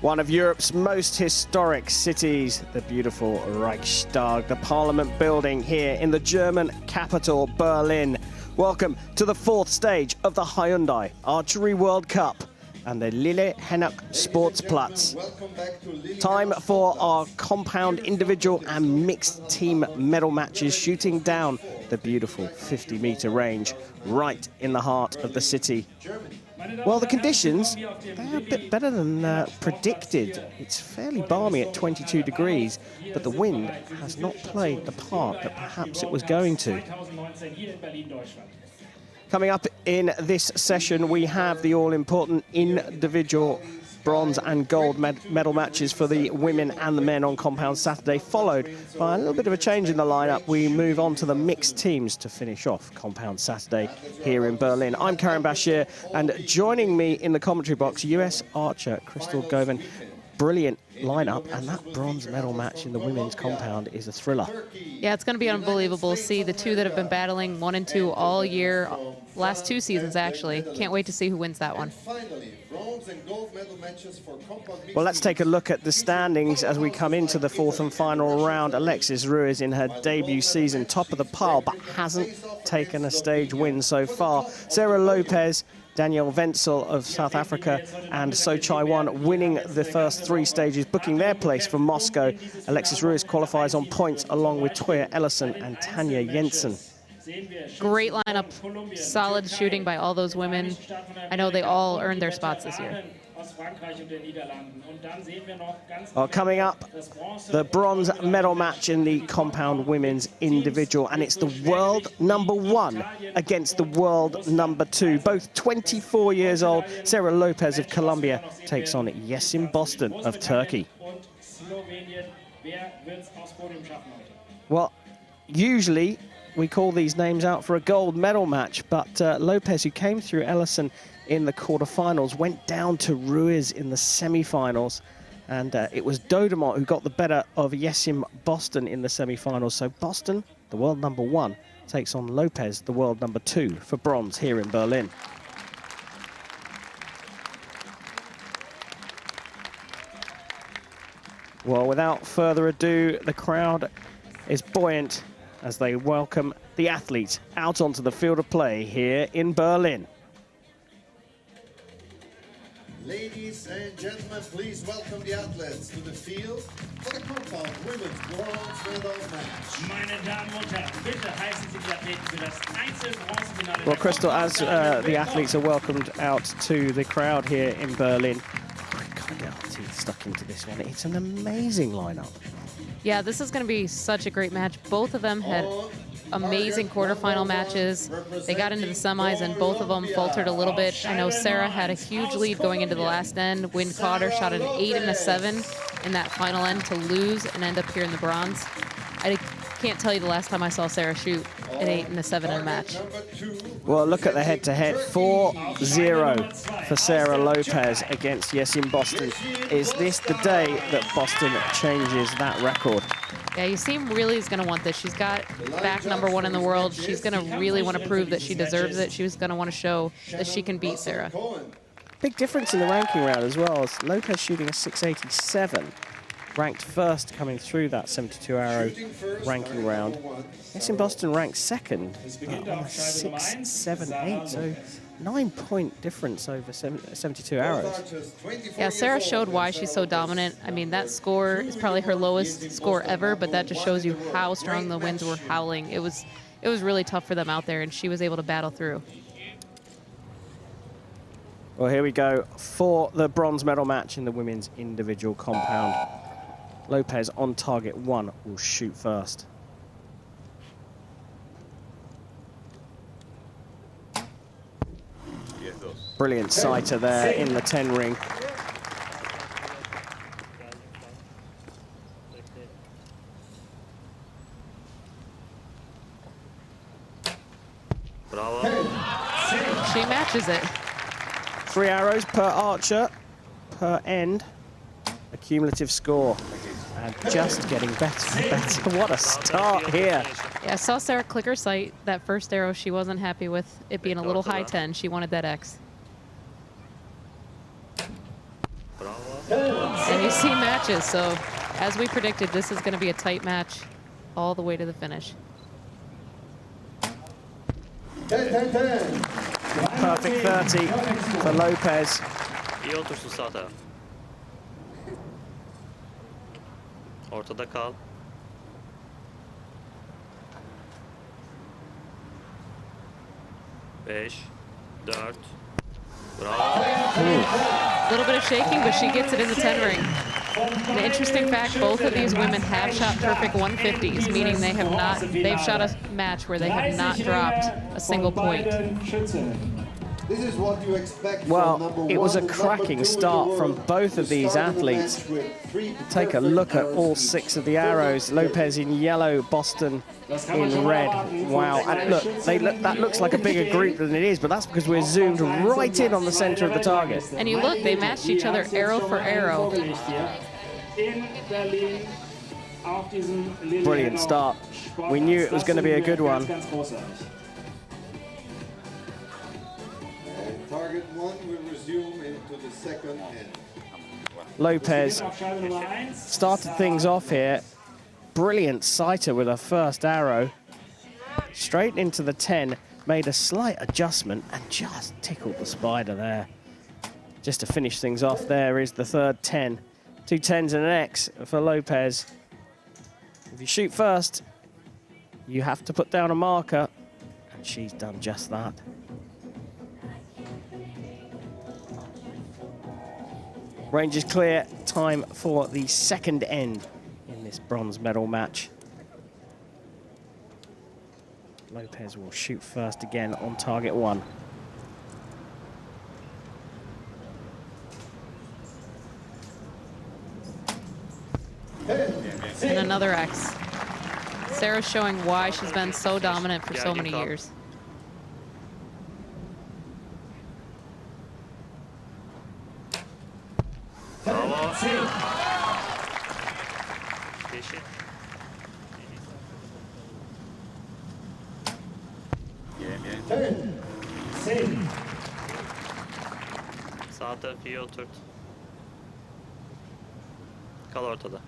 One of Europe's most historic cities, the beautiful Reichstag, the Parliament building here in the German capital, Berlin. Welcome to the fourth stage of the Hyundai Archery World Cup and the Lille Hennock Sportsplatz. Time for our compound individual and mixed team medal matches, shooting down the beautiful 50-meter range right in the heart of the city. Well, the conditions, they are a bit better than predicted. It's fairly balmy at 22 degrees, but the wind has not played the part that perhaps it was going to. Coming up in this session, we have the all-important individual bronze and gold medal matches for the women and the men on Compound Saturday, followed by a little bit of a change in the lineup. We move on to the mixed teams to finish off Compound Saturday here in Berlin. I'm Karim Bashir, and joining me in the commentary box, US archer Crystal Govan. Brilliant lineup, and that bronze medal match in the women's compound is a thriller. Yeah, it's going to be unbelievable. See the two that have been battling 1 and 2 all year, last 2 seasons actually. Can't wait to see who wins that one. Well, let's take a look at the standings as we come into the fourth and final round. Alexis Ruiz in her debut season, top of the pile, but hasn't taken a stage win so far. Sarah Lopez, Danielle Wenzel of South Africa, and So Chai-Won winning the first 3 stages, booking their place for Moscow. Alexis Ruiz qualifies on points along with Toya Ellison and Tanja Jensen. Great lineup, solid shooting by all those women. I know they all earned their spots this year. Well, coming up, the bronze medal match in the compound women's individual, and it's the world #1 against the world #2. Both 24 years old. Sarah Lopez of Colombia takes on Yesim Boston of Turkey. Well, usually we call these names out for a gold medal match, but Lopez, who came through Ellison in the quarterfinals, went down to Ruiz in the semifinals, and it was Dodemont who got the better of Yesim Boston in the semifinals. So Boston, the world #1, takes on Lopez, the world #2, for bronze here in Berlin. Well, without further ado, the crowd is buoyant as they welcome the athletes out onto the field of play here in Berlin. Ladies and gentlemen, please welcome the athletes to the field for the compound women's bronze medal match. Meine Damen und Herren, bitte heißen Sie die Athleten für das Einzel-Bronzefinale. Well, Crystal, as the athletes are welcomed out to the crowd here in Berlin, I can't get our teeth stuck into this one. It's an amazing lineup. Yeah, this is going to be such a great match. Both of them had amazing quarterfinal matches. They got into the semis and both of them faltered a little bit. I know Sarah had a huge lead going into the last end. Wind caught her, shot an 8 and a 7 in that final end to lose and end up here in the bronze. I can't tell you the last time I saw Sarah shoot an 8 and a 7 in a match. Well, look at the head-to-head, 4-0 for Sarah Lopez against Yesim Boston. Is this the day that Boston changes that record? Yeah, Yesim really is going to want this. She's got back #1 in the world. She's going to really want to prove that she deserves it. She's going to want to show that she can beat Sarah. Big difference in the ranking round as well. Lopez shooting a 687, ranked first coming through that 72-arrow ranking round. Yesim Boston ranked second on a 678, so 9-point difference over 72 arrows. Yeah, Sarah showed why she's so dominant. I mean, that score is probably her lowest score ever, but that just shows you how strong the winds were howling. It was really tough for them out there, and she was able to battle through. Well, here we go for the bronze medal match in the women's individual compound. Lopez on target 1 will shoot first. Brilliant sighter there in the 10 ring. She matches it. 3 arrows per archer per end. A cumulative score. And just getting better and better. What a start here. Yeah, I saw Sarah click her sight. That first arrow, she wasn't happy with it being a little high 10. She wanted that X. And you see matches, so as we predicted, this is going to be a tight match all the way to the finish. 10-10-10. Perfect 30 for Lopez. İyi otursun sağ taraf. Ortada kal. Beş, 4. Bravo. A little bit of shaking, but she gets it in the 10 ring. An interesting fact, both of these women have shot perfect 150s, meaning they've shot a match where they have not dropped a single point. This is what you expect Well, from number it was a one and cracking number two in the start world. from both of these Started the athletes. match with 3 Take a look at perfect all arrows. 6 of the arrows. Lopez in yellow, Boston in red. Wow, and look, that looks like a bigger group than it is, but that's because we're zoomed right in on the center of the target. And you look, they matched each other arrow for arrow. Brilliant start. We knew it was going to be a good one. And target 1 will resume into the second end. Lopez started things off here. Brilliant sighter with her first arrow. Straight into the 10, made a slight adjustment and just tickled the spider there. Just to finish things off, there is the third 10. 2 10s and an X for Lopez. If you shoot first, you have to put down a marker, and she's done just that. Range is clear. Time for the second end in this bronze medal match. Lopez will shoot first again on target 1. And another X. Sarah's showing why she's been so dominant for so many years. Bravo. Yeşil. Sağ tarafı iyi oturt. Kal ortada.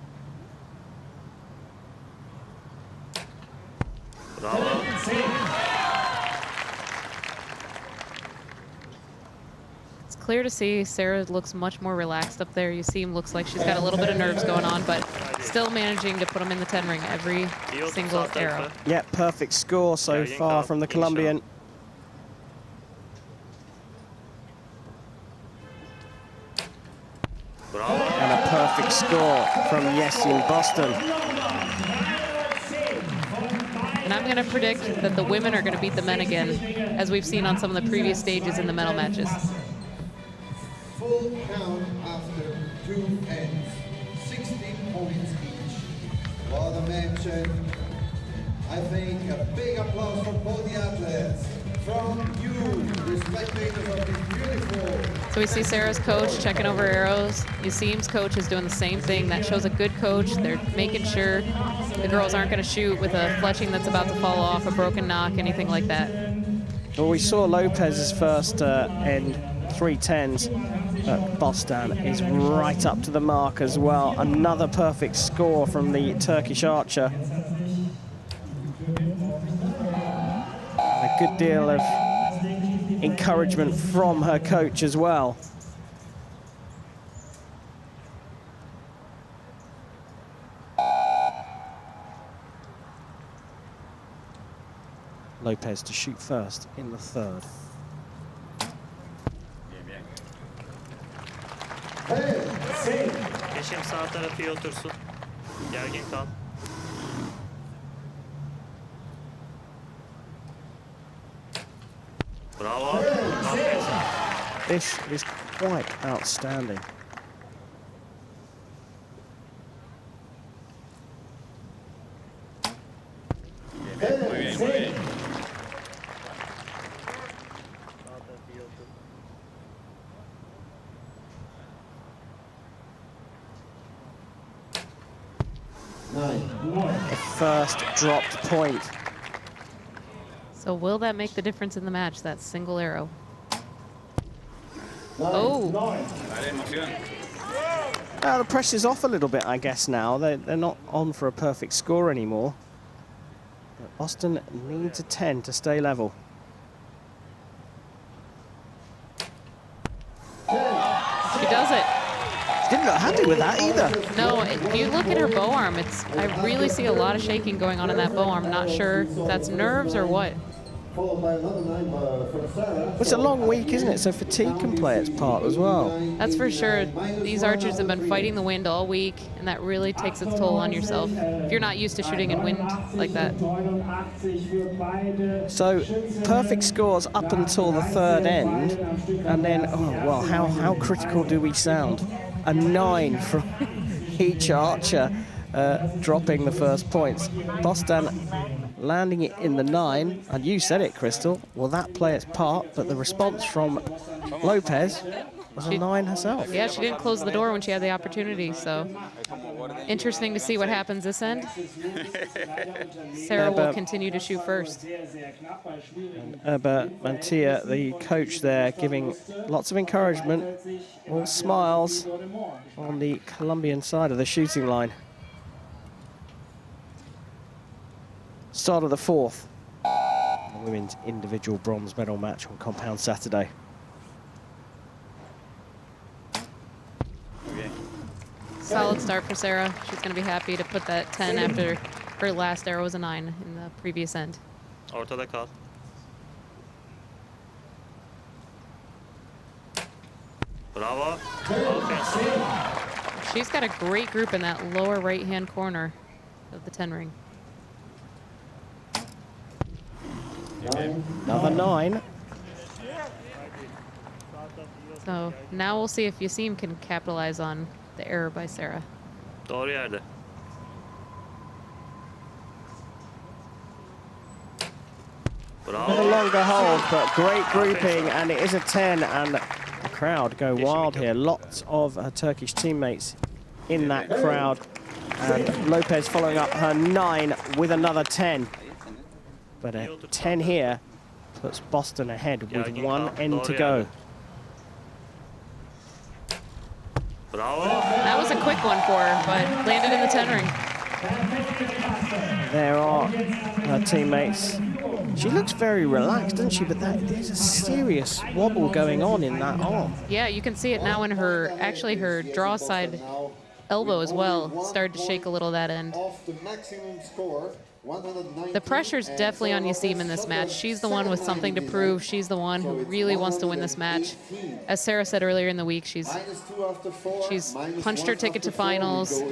Bravo. It's clear to see Sarah looks much more relaxed up there. You see him looks like she's got a little bit of nerves going on, but still managing to put them in the 10 ring every single arrow. Yeah, perfect score so far from the Colombian. Bravo. And a perfect score from Yesin Boston. And I'm going to predict that the women are going to beat the men again, as we've seen on some of the previous stages in the medal matches. Full count after 2 ends. 16 points each. For the match, I think a big applause for both the athletes. From you, the spectators of this beautiful. So we see Sarah's coach checking over arrows. Yusim's coach is doing the same thing. That shows a good coach. They're making sure the girls aren't going to shoot with a fletching that's about to fall off, a broken knock, anything like that. Well, we saw Lopez's first end, 3 10s. But Bostan is right up to the mark as well. Another perfect score from the Turkish archer. A good deal of encouragement from her coach as well. Lopez to shoot first in the third. Yeşim sağ tarafı iyi otursun. Gergin kal. Bravo. This is quite outstanding. The first dropped point. So will that make the difference in the match, that single arrow? Oh, The pressure's off a little bit, I guess, now. They're not on for a perfect score anymore. But Boston needs a 10 to stay level. She does it. She didn't look happy with that either. No, if you look at her bow arm, I really see a lot of shaking going on in that bow arm. Not sure if that's nerves or what. It's a long week, isn't it? So fatigue can play its part as well. That's for sure. These archers have been fighting the wind all week, and that really takes its toll on yourself if you're not used to shooting in wind like that. So perfect scores up until the third end, and then, oh, well, how critical do we sound? A 9 from each archer, dropping the first points. Boston landing it in the 9, and you said it, Crystal. Will that play its part? But the response from Lopez was a 9 herself. Yeah, she didn't close the door when she had the opportunity, so interesting to see what happens this end. Sarah will continue to shoot first. Mantia, the coach there, giving lots of encouragement, all smiles on the Colombian side of the shooting line. Start of the fourth. The women's individual bronze medal match on Compound Saturday. Solid start for Sarah. She's going to be happy to put that 10 after her last arrow was a 9 in the previous end. Ortada kal. Bravo. Okay. She's got a great group in that lower right-hand corner of the 10 ring. Another 9. So now we'll see if Yasim can capitalize on the error by Sarah. Doğru yerde. A Bravo. longer hold, but great grouping, and it is a 10, and the crowd go wild here. Lots of Turkish teammates in that crowd, and Lopez following up her 9 with another 10. But a 10 here puts Boston ahead with 1 end to go. Bravo. That was a quick one for her, but landed in the 10 ring. There are her teammates. She looks very relaxed, doesn't she? But there's a serious wobble going on in that arm. Yeah, you can see it now in her, actually her draw side elbow as well started to shake a little that end. The pressure's definitely on Yasim in this match. She's the one with something to prove. She's the one who really wants to win this match. As Sarah said earlier in the week, she's punched her ticket to finals.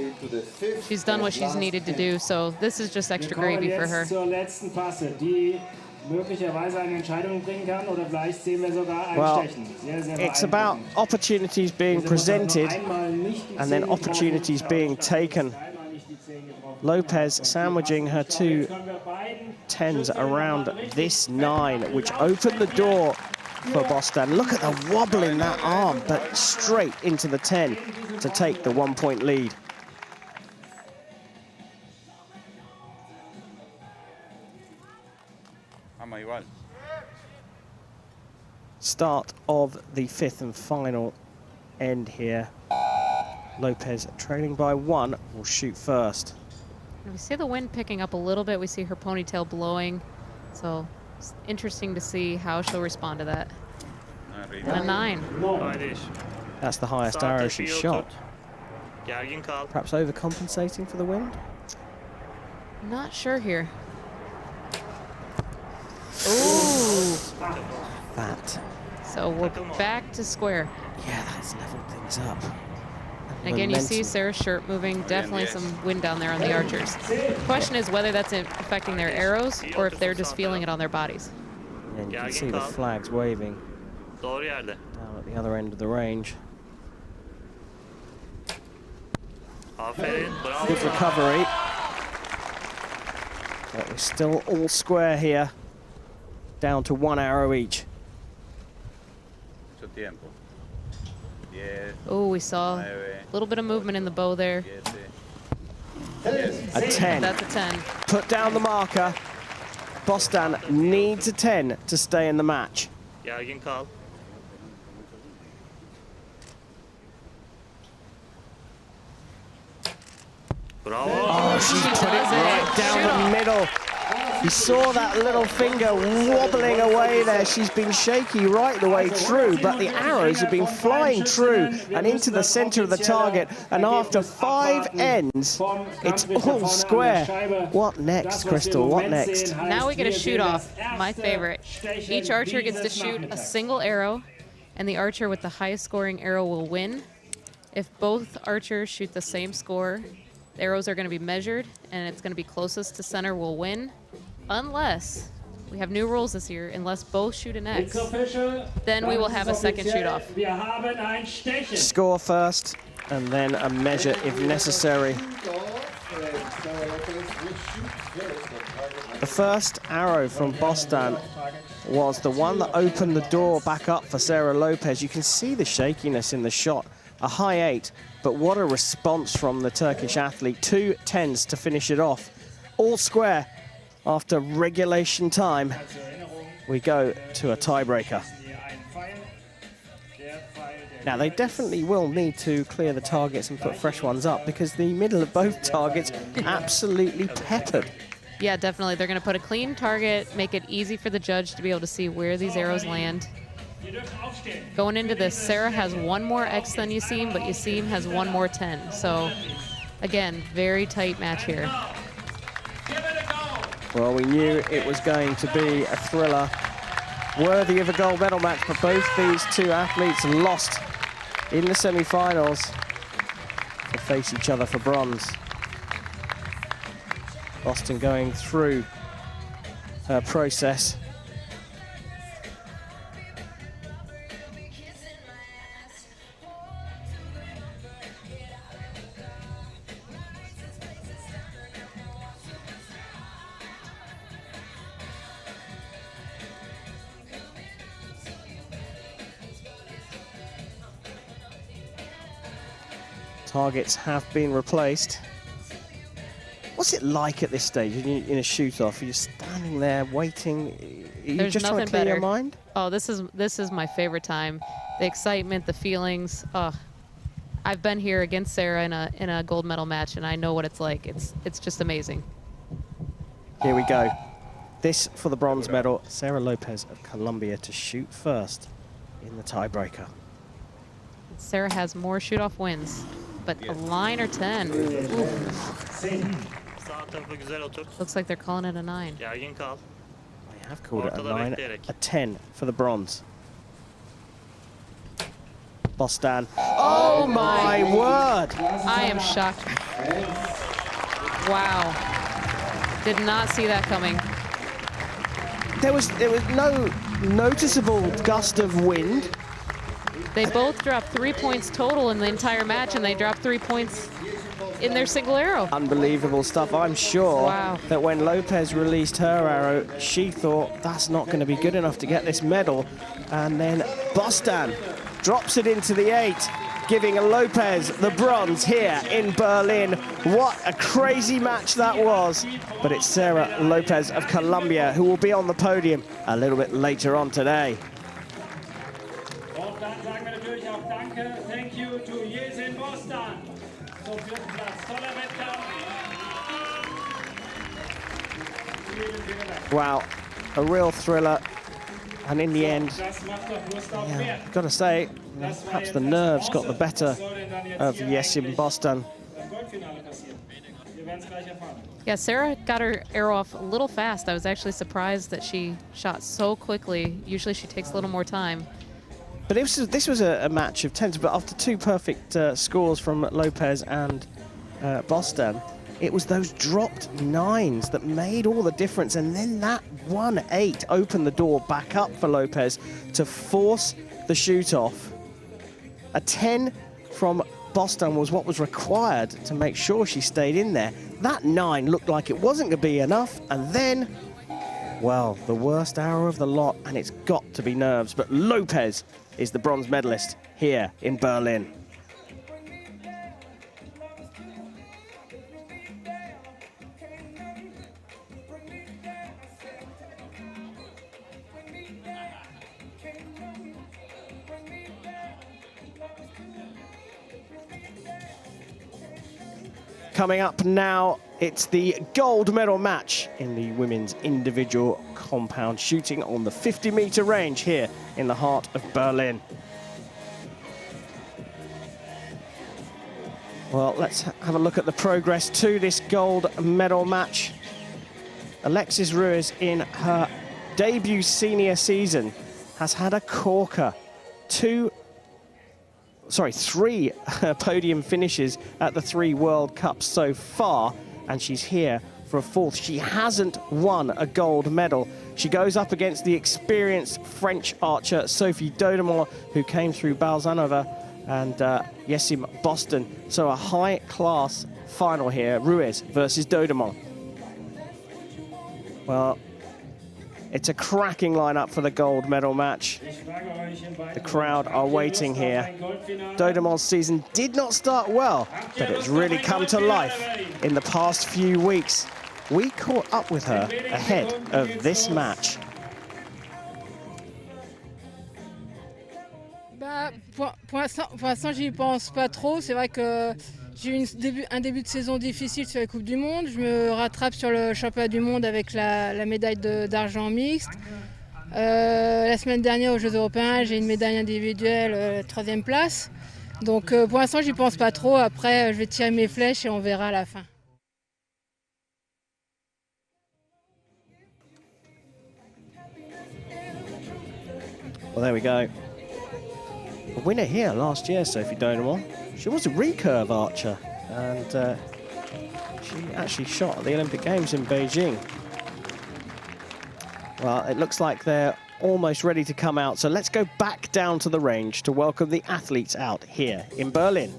She's done what she's needed to do, so this is just extra gravy for her. Well, it's about opportunities being presented and then opportunities being taken. Lopez sandwiching her 2 10s around this 9, which opened the door for Boston. Look at the wobble in that arm, but straight into the 10 to take the 1-point lead. Start of the 5th and final end here. Lopez trailing by 1 will shoot first. We see the wind picking up a little bit. We see her ponytail blowing. So it's interesting to see how she'll respond to that. And a 9. That's the highest arrow she's shot. Gergin kal. Perhaps overcompensating for the wind? Not sure here. Ooh. That. So we're back to square. Yeah, that's leveled things up. And again, you see Sarah's shirt moving. Definitely some wind down there on the archers. The question is whether that's affecting their arrows or if they're just feeling it on their bodies. And you can see the flags waving Doğru yerde. down at the other end of the range. Aferin. Bravo. Good recovery. But we're still all square here. Down to 1 arrow each. Oh, we saw a little bit of movement in the bow there. A 10. That's a 10. Put down the marker. Boston needs a 10 to stay in the match. Gergin kal. Bravo. Oh, she's put it right down the middle. You saw that little finger wobbling away there. She's been shaky right the way through, but the arrows have been flying true and into the center of the target. And after 5 ends, it's all square. What next, Crystal? What next? Now we get a shoot off, my favorite. Each archer gets to shoot a single arrow, and the archer with the highest scoring arrow will win. If both archers shoot the same score, the arrows are going to be measured, and it's going to be closest to center will win. Unless, we have new rules this year, unless both shoot an X, then we will have a second shoot-off. Score first, and then a measure if necessary. The first arrow from Bostan was the one that opened the door back up for Sarah Lopez. You can see the shakiness in the shot. A high 8, but what a response from the Turkish athlete. 2 10s to finish it off. All square. After regulation time, we go to a tiebreaker. Now, they definitely will need to clear the targets and put fresh ones up because the middle of both targets absolutely peppered. Yeah, definitely. They're going to put a clean target, make it easy for the judge to be able to see where these arrows land. Going into this, Sarah has 1 more X than Yasim, but Yasim has 1 more 10. So, again, very tight match here. Well, we knew it was going to be a thriller worthy of a gold medal match, but both these two athletes lost in the semi-finals to face each other for bronze. Boston going through her process. Targets have been replaced. What's it like at this stage in a shoot-off? Are you standing there waiting? Are you just trying to clear your mind? Oh, this is my favorite time. The excitement, the feelings. Oh, I've been here against Sarah in a gold medal match, and I know what it's like. It's just amazing. Here we go. This for the bronze medal. Sarah Lopez of Colombia to shoot first in the tiebreaker. Sarah has more shoot-off wins, but a 9 or 10. Looks like they're calling it a 9. Gergin kal. They have called it a Ortada 9, bekleyerek. a 10 for the bronze. Bostan. Oh my word! I am shocked. Wow. Did not see that coming. There was no noticeable gust of wind. They both dropped 3 points total in the entire match, and they dropped 3 points in their single arrow. Unbelievable stuff. I'm sure that when Lopez released her arrow, she thought that's not going to be good enough to get this medal. And then Bostan drops it into the 8, giving Lopez the bronze here in Berlin. What a crazy match that was. But it's Sarah Lopez of Colombia who will be on the podium a little bit later on today. Thank you to Yasin Bostan. Zum 4. Platz. Toller Wettkampf. Wow, a real thriller. And in the end, yeah, got to say, perhaps the nerves got the better of Yasin Bostan. Yeah, Sarah got her arrow off a little fast. I was actually surprised that she shot so quickly. Usually she takes a little more time. But this was a match of 10s, but after 2 perfect scores from Lopez and Bostan, it was those dropped 9s that made all the difference. And then that 1-8 opened the door back up for Lopez to force the shoot-off. A 10 from Bostan was what was required to make sure she stayed in there. That 9 looked like it wasn't going to be enough, and then, well, the worst arrow of the lot, and it's got to be nerves. But Lopez is the bronze medalist here in Berlin. Coming up now, it's the gold medal match in the women's individual compound shooting on the 50-meter range here in the heart of Berlin. Well, let's have a look at the progress to this gold medal match. Alexis Ruiz, in her debut senior season, has had a corker. Three podium finishes at the 3 World Cups so far, and she's here for a 4th. She hasn't won a gold medal. She goes up against the experienced French archer Sophie Dodemont, who came through Balzanova and Yesim Boston. So a high-class final here, Ruiz versus Dodemont. Well, it's a cracking lineup for the gold medal match. The crowd are waiting here. Dodemont's season did not start well, but it's really come to life in the past few weeks. We caught up with her ahead of this match. Pour l'instant, j'y pense pas trop. C'est vrai que j'ai eu un début de saison difficile sur la Coupe du Monde. Je me rattrape sur le championnat du monde avec la médaille d'argent mixte. La semaine dernière aux Jeux européens, j'ai une médaille individuelle, 3e place. Donc pour l'instant, j'y pense pas trop. Après, je vais tirer mes flèches et on verra à la fin. Well, there we go. A winner here last year, Sophie Dodemont. She was a recurve archer, and she actually shot at the Olympic Games in Beijing. Well, it looks like they're almost ready to come out, so let's go back down to the range to welcome the athletes out here in Berlin.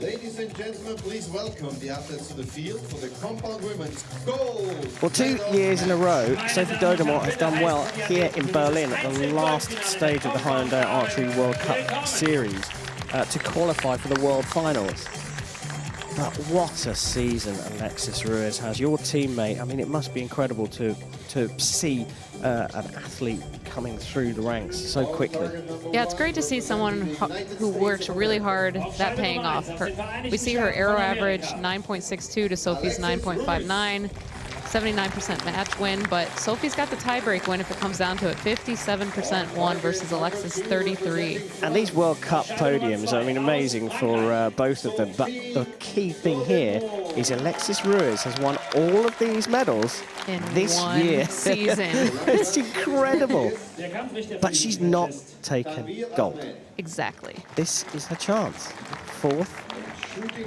Ladies and gentlemen, please welcome the athletes to the field for the compound women's gold. Well, 2 years in a row, Sophie Dodemont has done well here in Berlin at the last stage of the Hyundai Archery World Cup series to qualify for the World Finals. But what a season Alexis Ruiz has. Your teammate, I mean, it must be incredible to see an athlete coming through the ranks so quickly. Yeah, it's great to see someone who works really hard, that paying off. We see her arrow average 9.62 to Sophie's 9.59, 79% match win, but Sophie's got the tiebreak win if it comes down to it. 57% won versus Alexis 33. And these World Cup podiums, I mean, amazing for both of them. But the key thing here is Alexis Ruiz has won all of these medals in this one year. season. It's incredible. But she's not taken gold. Exactly. This is her chance. 4th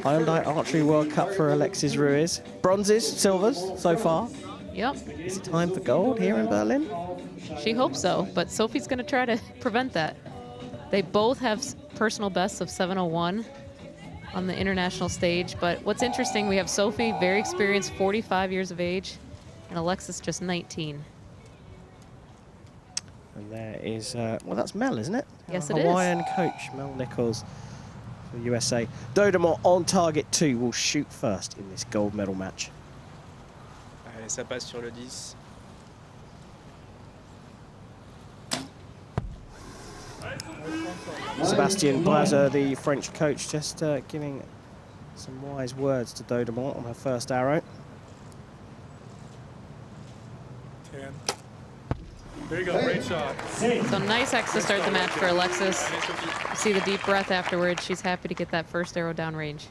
Hyundai Archery World Cup for Alexis Ruiz. Bronzes, silvers so far. Yep. Is it time for gold here in Berlin? She hopes so, but Sophie's going to try to prevent that. They both have personal bests of 7:01 on the international stage, but what's interesting, we have Sophie, very experienced, 45 years of age, and Alexis just 19. And there is, well, that's Mel, isn't it? Yes, it is. Hawaiian coach, Mel Nichols for USA. Dodemont on target 2 will shoot first in this gold medal match. Allez, ça passe sur le 10. Sébastien Blazer, the French coach, just giving some wise words to Dodemont on her first arrow. 10. There you go, great shot. So nice X to start the match for Alexis. You see the deep breath afterwards. She's happy to get that first arrow down range.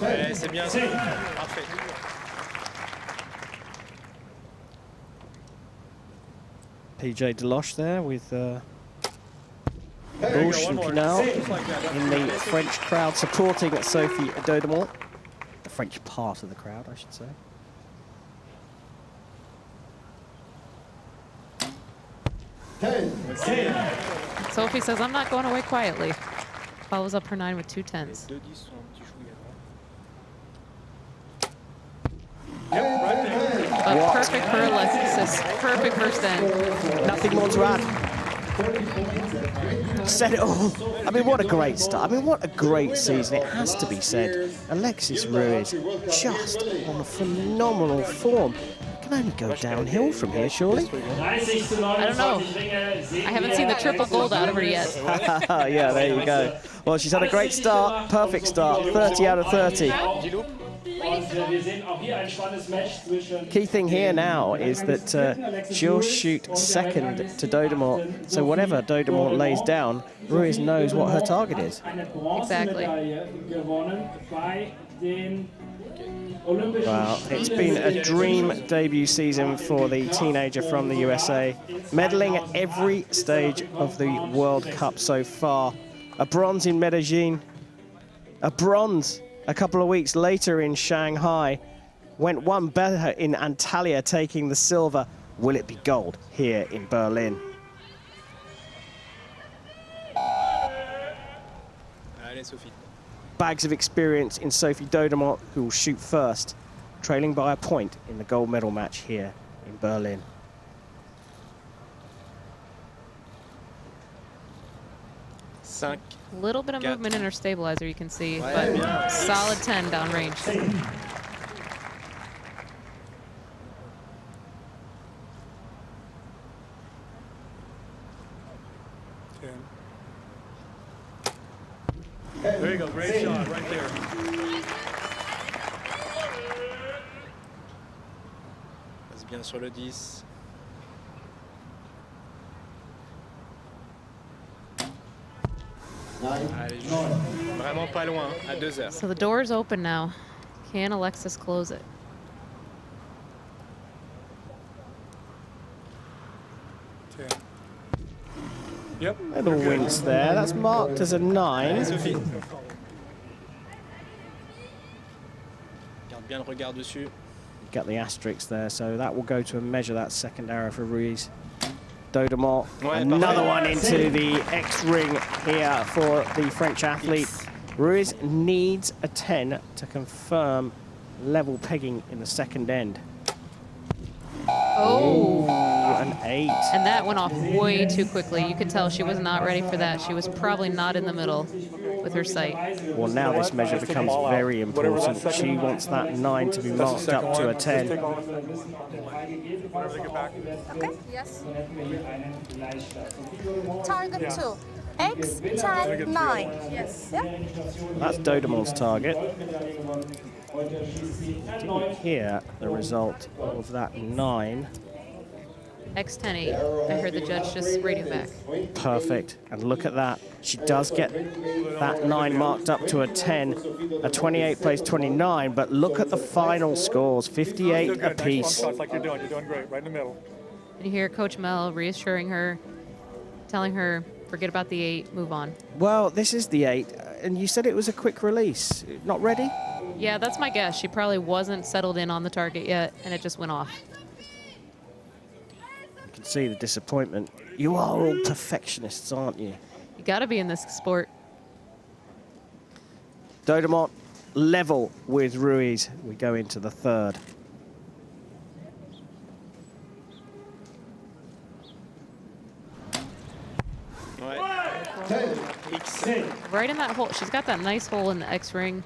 Ouais, c'est bien, c'est parfait. PJ Deloche there with Bouche and Pinal in the French crowd supporting Sophie Dodemont. The French part of the crowd, I should say. Sophie says, I'm not going away quietly. Follows up her 9 with 2 10s. But perfect for Alexis. Perfect first end. Nothing more to add. Said it all. I mean, what a great start. I mean, what a great season. It has to be said. Alexis Ruiz just on a phenomenal form. can only go downhill from here, surely. I don't know. I haven't seen the triple gold out of her yet. Yeah, there you go. Well, she's had a great start, perfect start, 30 out of 30. Key thing here now is that she'll shoot second to Dodemont, so whatever Dodemont lays down, Ruiz knows what her target is. Exactly. Wow, it's been a dream debut season for the teenager from the USA, medaling at every stage of the World Cup so far. A bronze in Medellin, a bronze a couple of weeks later in Shanghai, went one better in Antalya, taking the silver. Will it be gold here in Berlin? Allez, Sophie. Bags of experience in Sophie Dodemont, who will shoot first, trailing by a point in the gold medal match here in Berlin. A little bit of movement in her stabilizer, you can see, but solid 10 downrange. 10. There you go, great shot right there. Passe bien sur le 10. Allez, vraiment pas loin, à 2 heures. So the door's open now. Can Alexis close it? Yep. Little winks there. That's marked as a 9. Sophie. Garde bien le regard dessus. Get the asterisk there, so that will go to a measure, that second arrow for Ruiz. Dodemont, another one into the X ring here for the French athlete. Ruiz needs a 10 to confirm level pegging in the second end. Oh, an 8. And that went off way too quickly. You could tell she was not ready for that. She was probably not in the middle with her sight. Well, now this measure becomes very important. She wants that 9 to be marked up to a 10. Okay, yes. Target 2. X 10 9. Yes. Yeah. That's Dodemont's target. Didn't hear the result of that 9. X10-8. I heard the judge just radio back. Perfect. And look at that. She does get that 9 marked up to a 10. A 28 plays 29, but look at the final scores, 58 apiece. Like you're doing great, right in the middle. And you hear Coach Mel reassuring her, telling her, forget about the 8, move on. Well, this is the 8, and you said it was a quick release. Not ready? Yeah, that's my guess. She probably wasn't settled in on the target yet, and it just went off. You can see the disappointment. You are all perfectionists, aren't you? You got to be in this sport. Dodemont level with Ruiz. We go into the third. Right in that hole. She's got that nice hole in the X ring.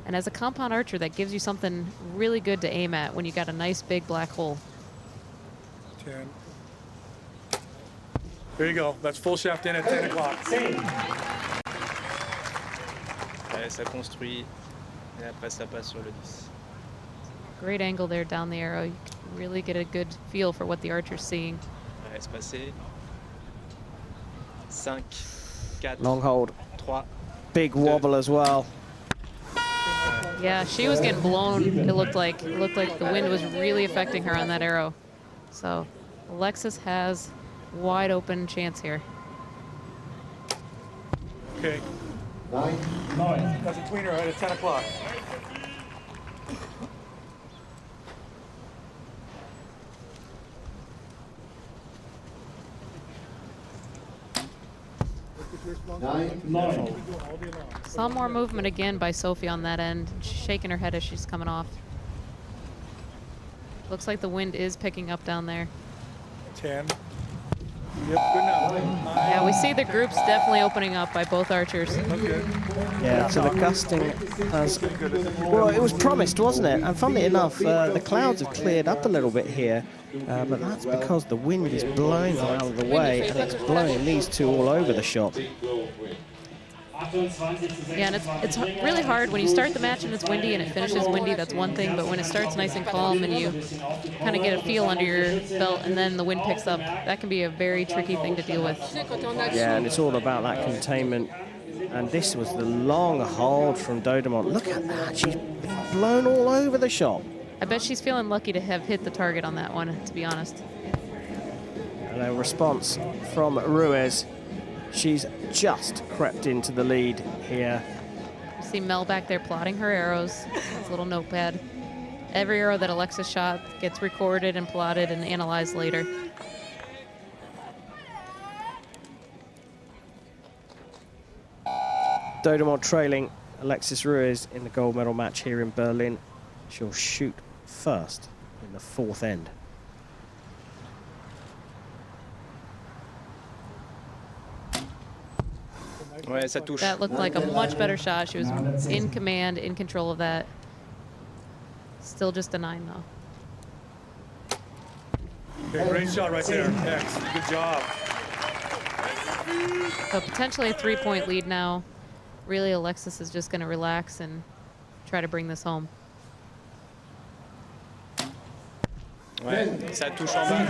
And as a compound archer, that gives you something really good to aim at when you got a nice big black hole. 10. There you go. That's full shaft in at 10 o'clock. Ouais, ça construit. Et après, ça passe sur le 10. Great angle there down the arrow. You can really get a good feel for what the archer's seeing. Ouais, espacé. 5, 4, Long hold. 3. Big wobble as well. Yeah, she was getting blown. It looked like the wind was really affecting her on that arrow. So Alexis has wide open chance here. Okay. 9. That's a tweener right at 10 o'clock. Some more movement again by Sophie on that end. She's shaking her head as she's coming off. Looks like the wind is picking up down there. 10. Yep, good enough. Yeah, we see the groups definitely opening up by both archers. Okay. Yeah, so the gusting has... Well, it was promised, wasn't it? And funnily enough, the clouds have cleared up a little bit here, but that's because the wind is blowing them out of the way, and it's blowing these two all over the shop. Yeah, and it's really hard when you start the match and it's windy and it finishes windy, that's one thing, but when it starts nice and calm and you kind of get a feel under your belt and then the wind picks up, that can be a very tricky thing to deal with. Yeah, and it's all about that containment. And this was the long hold from Dodemont. Look at that, she's blown all over the shop. I bet she's feeling lucky to have hit the target on that one, to be honest. And a response from Ruiz. She's just crept into the lead here. You see Mel back there plotting her arrows. His little notepad. Every arrow that Alexis shot gets recorded and plotted and analyzed later. Dodemont trailing Alexis Ruiz in the gold medal match here in Berlin. She'll shoot first in the fourth end. Ouais, ça touche. That looked like a much better shot. She was in command, in control of that. Still just a 9, though. Okay, great shot right there. X, good job. So potentially a 3-point lead now. Really, Alexis is just going to relax and try to bring this home. Ouais, ça touche en bas.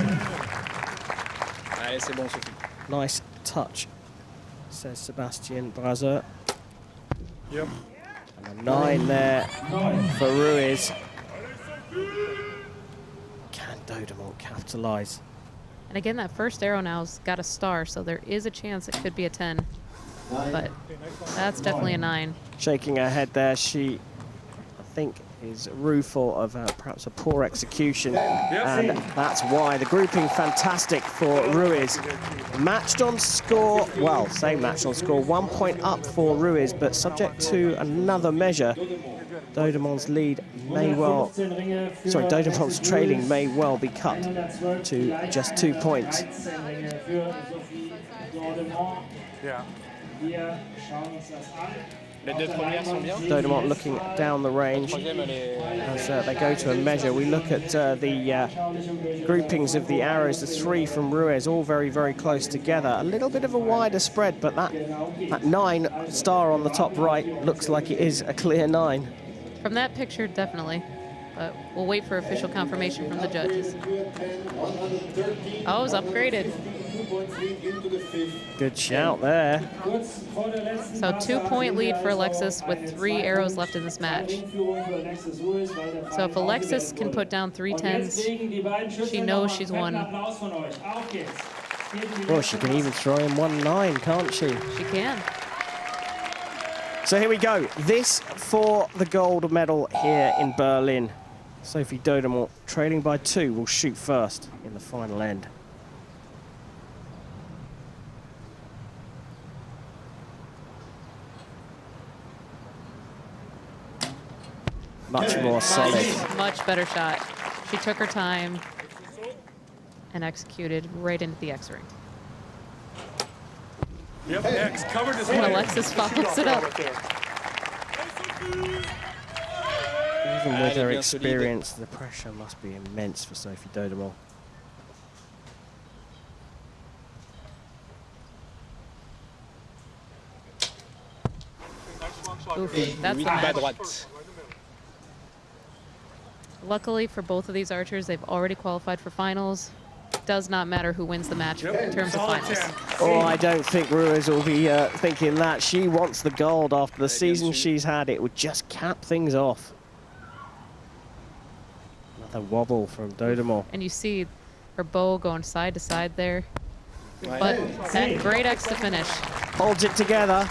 Allez, c'est bon, Sophie. Nice touch, says Sebastian Brazer. Yep. And a 9 there for Ruiz. Can Dodemont capitalize? And again, that first arrow now's got a star, so there is a chance it could be a 10. But that's definitely a 9. Shaking her head there, she, I think, is rueful of perhaps a poor execution, and that's why the grouping fantastic for Ruiz. Matched on score, well, say matched on score, 1 point up for Ruiz, but subject to another measure, Dodemont's lead may well, sorry, Dodemont's trailing may well be cut to just 2 points. Yeah. Les deux premières sont bien. Dodemont looking down the range as they go to a measure. We look at the groupings of the arrows, the 3 from Ruiz, all very, very close together. A little bit of a wider spread, but that 9 star on the top right looks like it is a clear 9. From that picture, definitely. But we'll wait for official confirmation from the judges. Oh, it was upgraded. Good shout there. So 2-point lead for Alexis with 3 arrows left in this match. So if Alexis can put down 3 10s, she knows she's won. Well, she can even throw in 1 9, can't she? She can. So here we go. This for the gold medal here in Berlin. Sophie Dodemont, trailing by 2, will shoot first in the final end. Much more solid. Much better shot. She took her time and executed right into the X ring. Yep, X, covered this And way. Alexis follows it up. Even with her experience, the pressure must be immense for Sophie Dodemont. Oof, that's the Bas match. droite. Luckily for both of these archers, they've already qualified for finals. Does not matter who wins the match in terms of finals. Oh, I don't think Ruiz will be thinking that. She wants the gold after the season she's had. It would just cap things off. Another wobble from Dodemont. And you see her bow going side to side there. But that great X to finish. Holds it together.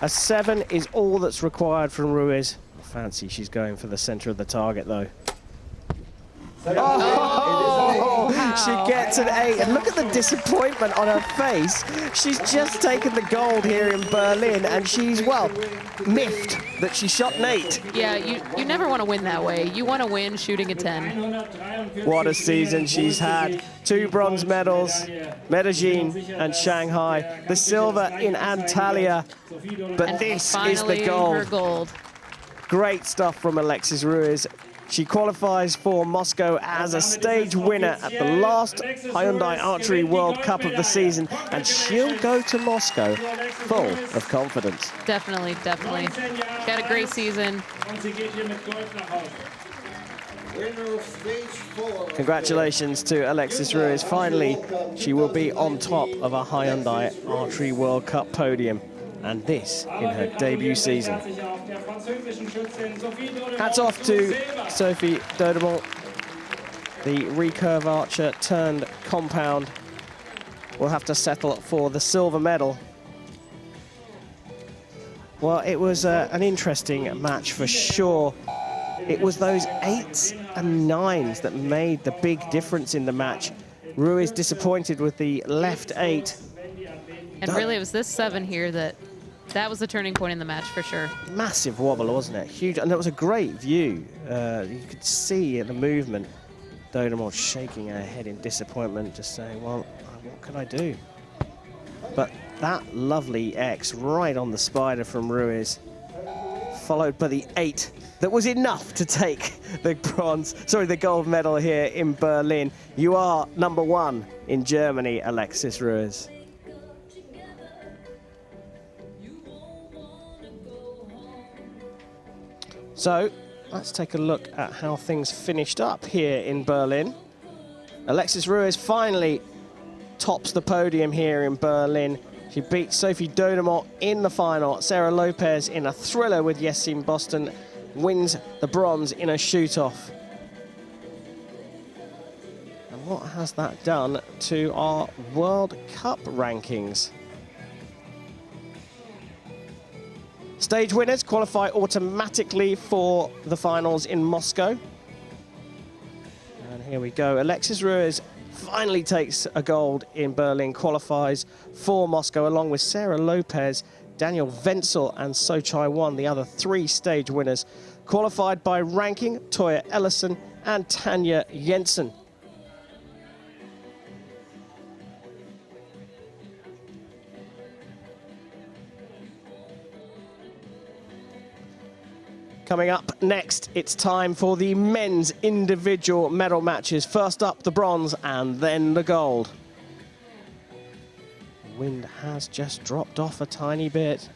A 7 is all that's required from Ruiz. Fancy she's going for the center of the target, though. Oh! Wow. She gets an 8, and look at the disappointment on her face. She's just taken the gold here in Berlin, and she's, well, miffed that she shot an 8. Yeah, you never want to win that way. You want to win shooting a 10. What a season she's had. 2 bronze medals, Medellin and Shanghai. The silver in Antalya, but And this is finally the gold. her gold. Great stuff from Alexis Ruiz. She qualifies for Moscow as a stage winner at the last Hyundai Archery World Cup of the season, and she'll go to Moscow full of confidence. Definitely, definitely. She had a great season. Congratulations to Alexis Ruiz. Finally, she will be on top of a Hyundai Archery World Cup podium, and this in her debut season. Hats off to Sophie Dodemont, the recurve archer turned compound. Will have to settle for the silver medal. Well, it was an interesting match for sure. It was those 8s and 9s that made the big difference in the match. Ruiz disappointed with the left 8. And really, it was this 7 here that was the turning point in the match for sure. Massive wobble, wasn't it? Huge, and that was a great view. You could see the movement. Dodemont shaking her head in disappointment, just saying, well, what can I do? But that lovely X right on the spider from Ruiz, followed by the 8 that was enough to take the gold medal here in Berlin. You are #1 in Germany, Alexis Ruiz. So let's take a look at how things finished up here in Berlin. Alexis Ruiz finally tops the podium here in Berlin. She beats Sophie Dodemont in the final. Sarah Lopez in a thriller with Yessin Boston wins the bronze in a shoot-off. And what has that done to our World Cup rankings? Stage winners qualify automatically for the finals in Moscow. And here we go. Alexis Ruiz finally takes a gold in Berlin, qualifies for Moscow, along with Sarah Lopez, Daniel Wenzel and So Chai Won, the other 3 stage winners, qualified by ranking, Toya Ellison and Tanya Jensen. Coming up next, it's time for the men's individual medal matches. First up, the bronze, and then the gold. The wind has just dropped off a tiny bit.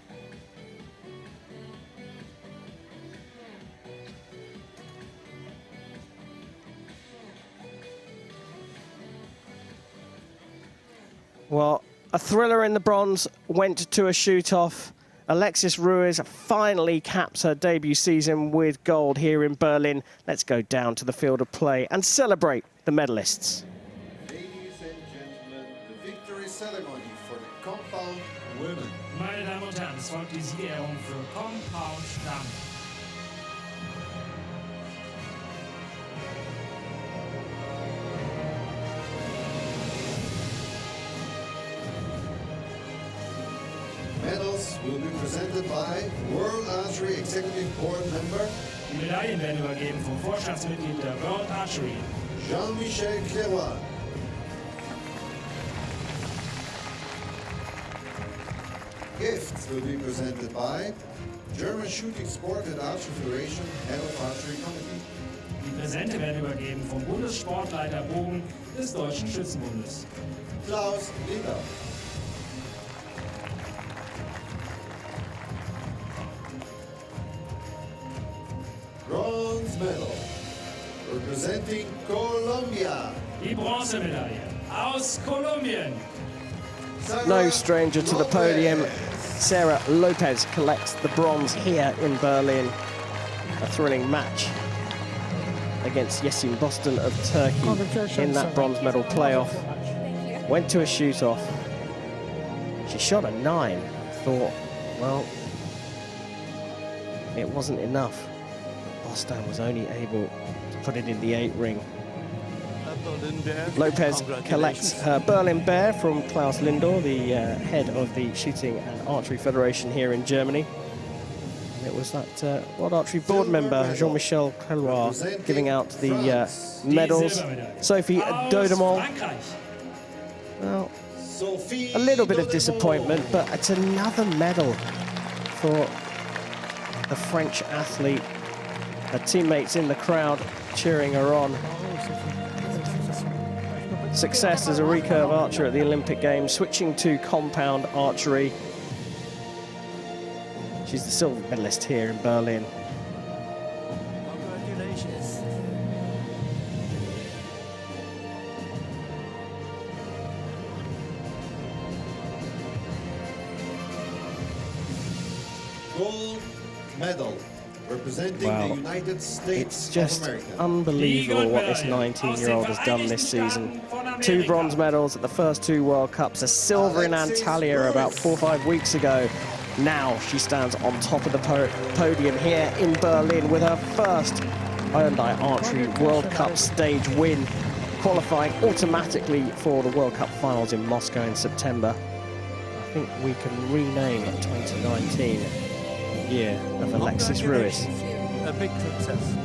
Well, a thriller in the bronze went to a shoot-off. Alexis Ruiz finally caps her debut season with gold here in Berlin. Let's go down to the field of play and celebrate the medalists. Ladies and gentlemen, the victory ceremony for the compound women. Meine Damen und Herren, es folgt die Siegerehrung für Compound Damen. Medals will be presented by World Archery Executive Board member Die Medaillen werden übergeben vom Vorstandsmitglied der World Archery, Jean-Michel Cleroy. Gifts will be presented by German Shooting Sport and Archery Federation Head of Archery Committee. Die Präsente werden übergeben vom Bundessportleiter Bogen des Deutschen Schützenbundes, Klaus Linder. Bronze medal representing Colombia. Die Bronzemedaille aus Kolumbien. No stranger to the podium, Sarah Lopez collects the bronze here in Berlin. A thrilling match against Yessin Boston of Turkey in that bronze medal playoff. Went to a shoot-off. She shot a 9. Thought, well, it wasn't enough. Boston was only able to put it in the 8 ring. Lopez collects her Berlin Bear from Klaus Lindor, the head of the Shooting and Archery Federation here in Germany. And it was that World Archery Board member, Jean-Michel Queloir, giving out the medals. Sophie Dodemont. Well, a little bit of disappointment, but it's another medal for the French athlete. Her teammates in the crowd cheering her on. Success as a recurve archer at the Olympic Games, switching to compound archery. She's the silver medalist here in Berlin. Congratulations. Gold medal representing Wow. the United States It's just of America. unbelievable what this 19-year-old has done this season. 2 bronze medals at the first 2 World Cups, a silver in Antalya about 4 or 5 weeks ago. Now she stands on top of the podium here in Berlin with her first Hyundai Archery World Cup stage win, qualifying automatically for the World Cup finals in Moscow in September. I think we can rename 2019 year of Alexis Ruiz. A big success.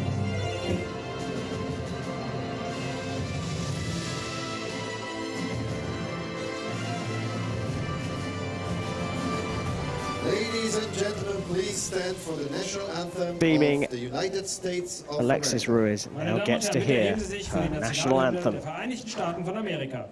Ladies and gentlemen, please stand for the national anthem Beaming of the United States of Alexis America. Ruiz now gets to hear her national anthem. der Vereinigten Staaten von Amerika.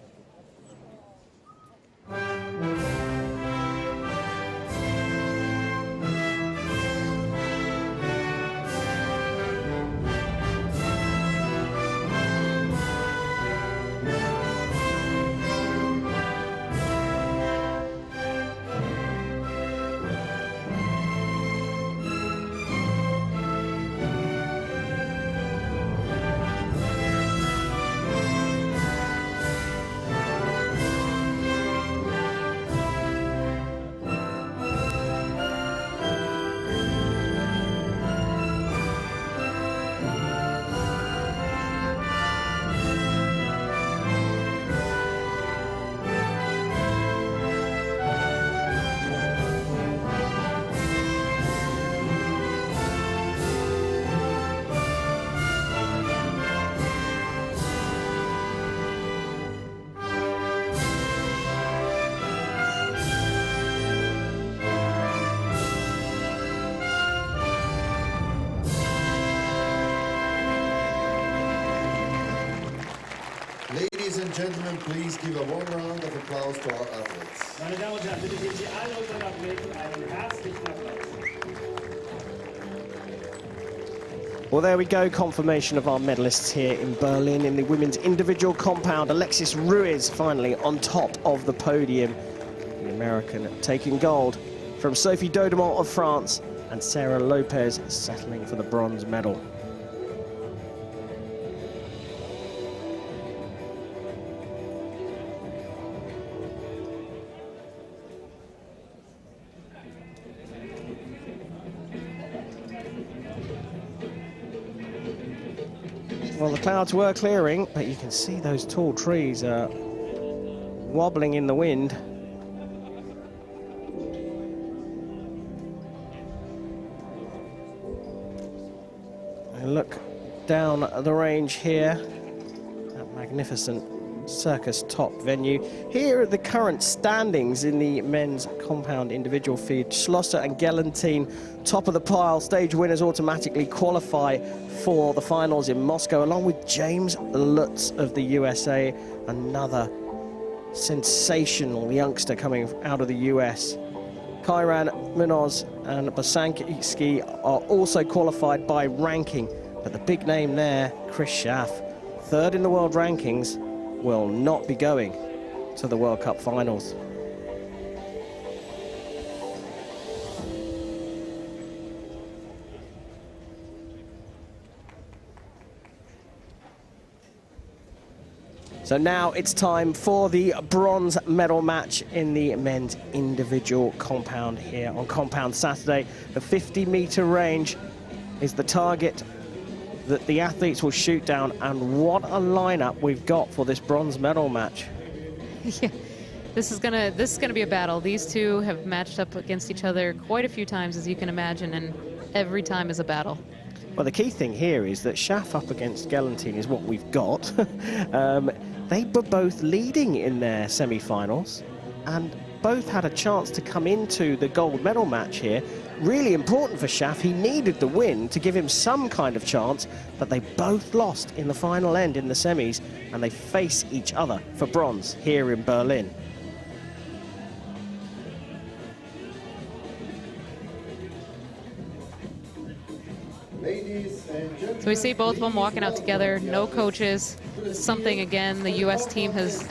Ladies and gentlemen, please give a warm round of applause to our athletes. Meine Damen und Herren, bitte geben Sie alle unseren Athleten einen herzlichen Applaus. Well, there we go, confirmation of our medalists here in Berlin in the women's individual compound. Alexis Ruiz finally on top of the podium. The American taking gold from Sophie Dodemont of France and Sarah Lopez settling for the bronze medal. Well, the clouds were clearing, but you can see those tall trees are wobbling in the wind. And look down the range here, that magnificent circus top venue. Here are the current standings in the men's compound individual feed. Schlosser and Gelantine, top of the pile. Stage winners automatically qualify for the finals in Moscow, along with James Lutz of the USA, another sensational youngster coming out of the US. Kairan Munoz and Bosanski are also qualified by ranking, but the big name there, Chris Schaff, third in the world rankings, will not be going to the World Cup finals. So now it's time for the bronze medal match in the men's individual compound here on Compound Saturday. The 50-meter range is the target that the athletes will shoot down, and what a lineup we've got for this bronze medal match. Yeah, this is gonna be a battle. These two have matched up against each other quite a few times, as you can imagine, and every time is a battle. Well, the key thing here is that Schaff up against Gelantine is what we've got. They were both leading in their semi-finals and both had a chance to come into the gold medal match here. Really important for Schaff. He needed the win to give him some kind of chance, but they both lost in the final end in the semis, and they face each other for bronze here in Berlin. So we see both of them walking out together, no coaches. Something, again, the U.S. team has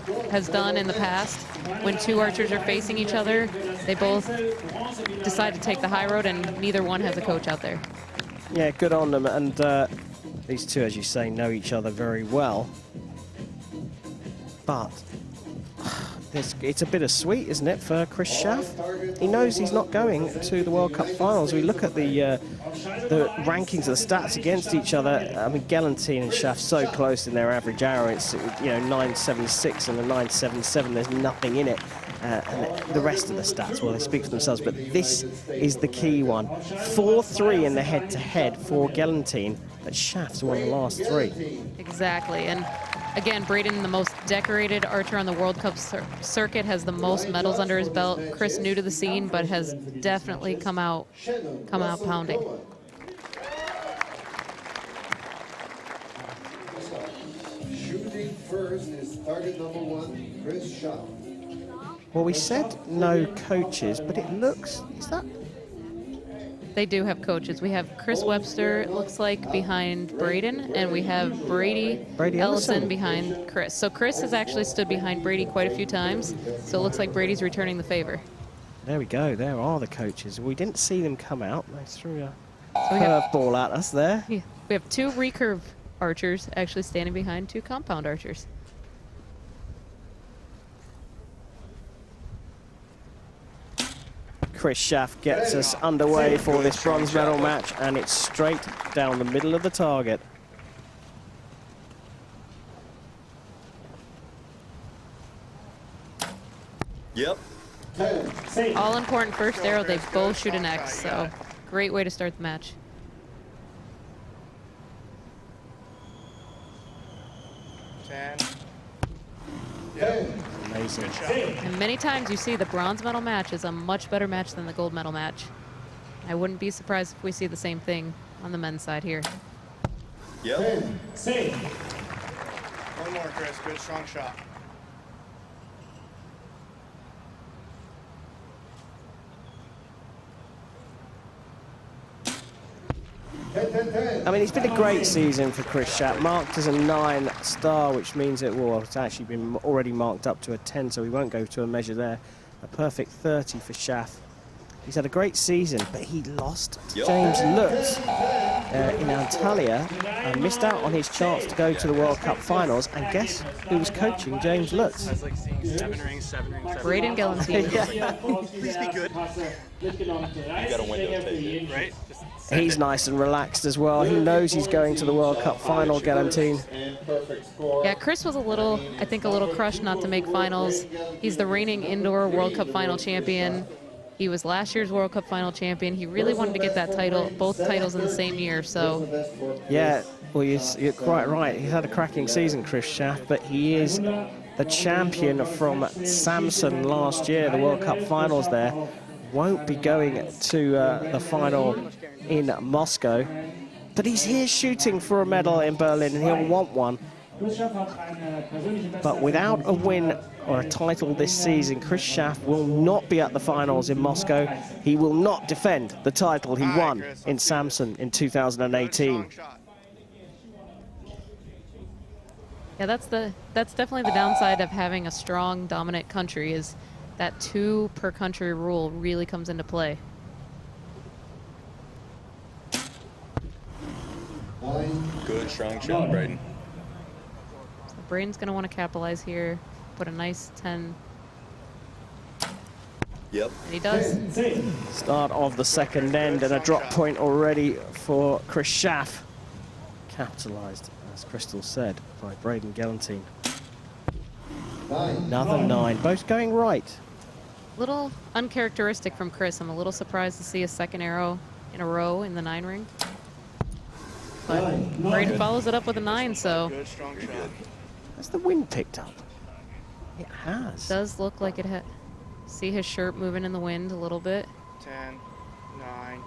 done in the past. When two archers are facing each other, they both decide to take the high road, and neither one has a coach out there. Yeah, good on them. And these two, as you say, know each other very well. But it's a bit sweet, isn't it, for Chris Schaff? He knows he's not going to the World Cup finals. We look at the rankings of the stats against each other. I mean, Gelantine and Schaff so close in their average hour. It's 9.76 and a 9.77. There's nothing in it. And the rest of the stats, well, they speak for themselves. But this is the key one. 4-3 in the head-to-head for Gelantine, but Schaff's won the last 3. Exactly. And again, Braden, the most decorated archer on the World Cup circuit, has the most medals under his belt. Chris, new to the scene, but has definitely come out pounding. Shooting first is target number 1, Chris Schaff. Well, we said no coaches, but it looks, is that? They do have coaches. We have Chris Webster, it looks like, behind Braden, and we have Brady Ellison behind Chris. So Chris has actually stood behind Brady quite a few times, so it looks like Brady's returning the favor. There we go. There are the coaches. We didn't see them come out. They threw a curveball at us there. Yeah, we have 2 recurve archers actually standing behind 2 compound archers. Chris Schaff gets us underway for this bronze medal match, and it's straight down the middle of the target. Yep. All important first arrow, they both shoot an X, so great way to start the match. Amazing. And many times you see the bronze medal match is a much better match than the gold medal match. I wouldn't be surprised if we see the same thing on the men's side here. Yep. One more, Chris. Good, strong shot. I mean, it's been a great season for Chris Schaff, marked as a 9-star, which means it's actually been already marked up to a 10, so we won't go to a measure there. A perfect 30 for Schaff. He's had a great season, but he lost to James Lutz in Antalya and missed out on his chance to go to the World Cup finals. And guess who was coaching James Lutz? That's like seeing 7 rings. Braden Gelantine. Please be good. You got a window tape, right? He's nice and relaxed as well. He knows he's going to the World Cup final, Gelantine. Yeah, Chris was I think a little crushed not to make finals. He's the reigning indoor World Cup final champion. He was last year's World Cup final champion. He really wanted to get that title, both titles in the same year, so. Yeah, well, you're quite right. He's had a cracking season, Chris Schaff, but he is the champion from Samson last year, the World Cup finals there. Won't be going to the final in Moscow, but he's here shooting for a medal in Berlin, and he'll want one. But without a win or a title this season, Chris Schaff will not be at the finals in Moscow. He will not defend the title he won in Samson in 2018. Yeah, that's definitely the downside of having a strong, dominant country, is that 2 per country rule really comes into play. Good, strong shot, Braden. So Braden's going to want to capitalize here, put a nice 10. Yep. And he does. Start of the second end, and a drop point already for Chris Schaff. capitalised, as Crystal said, by Braden Galantine. 9. Another 9, both going right. Little uncharacteristic from Chris. I'm a little surprised to see a second arrow in a row in the 9 ring. But Braden follows it up with a 9, so. Good, strong shot. Has the wind picked up? It has. Does look like it had. See his shirt moving in the wind a little bit. 10, 9,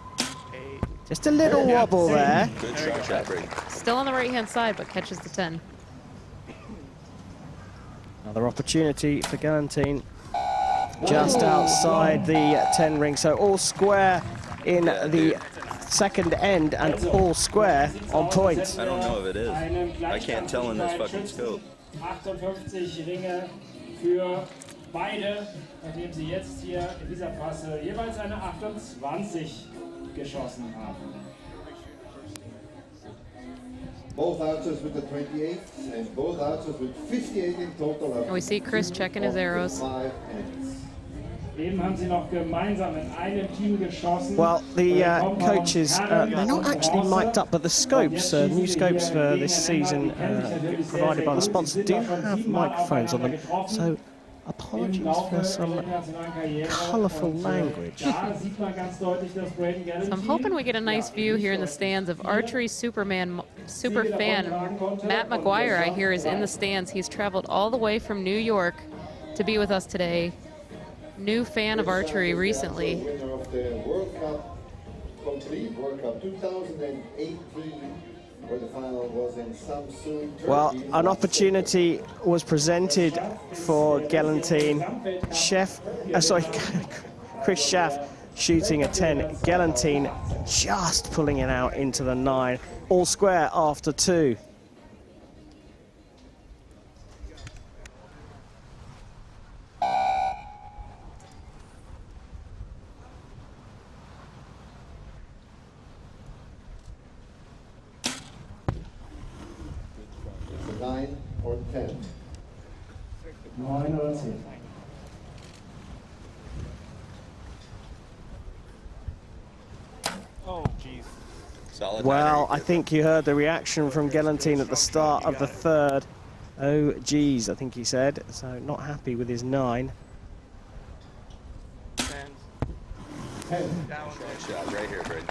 8. Just a little wobble there. Good strong shot, Brady. Still on the right-hand side, but catches the 10. Another opportunity for Galantine. Just outside the 10 ring, so all square in the second end and all square on point. I don't know if it is. I can't tell in this fucking scope. 58 Ringe für beide, nachdem sie jetzt hier in dieser Passe jeweils eine 28 geschossen haben. Both archers with the 28 and both archers with 58 in total. And we see Chris checking his arrows. 5 ends. Eben haben sie noch gemeinsam in einem Team geschossen. Well, the coaches, they're not actually mic'd up, but the scopes, new scopes for this season provided by the sponsor, do have microphones on them. So apologies for some colourful language. So I'm hoping we get a nice view here in the stands of archery superfan Matt McGuire. I hear is in the stands. He's traveled all the way from New York to be with us today. New fan of archery recently. Winner of the World Cup, complete World Cup 2018, where the final was in Samsun, Turkey. Well, an opportunity was presented for Galantine. Chris Schaff shooting a 10. Galantine just pulling it out into the 9. All square after 2. It's a 9 or 10. 9 oder 10. Oh, jeez. Solid. Well, I think you heard the reaction from Galantine at the start of the 3rd. Oh, geez, I think he said. So not happy with his 9. 10. 10. That one's Strong shot right here, Brady.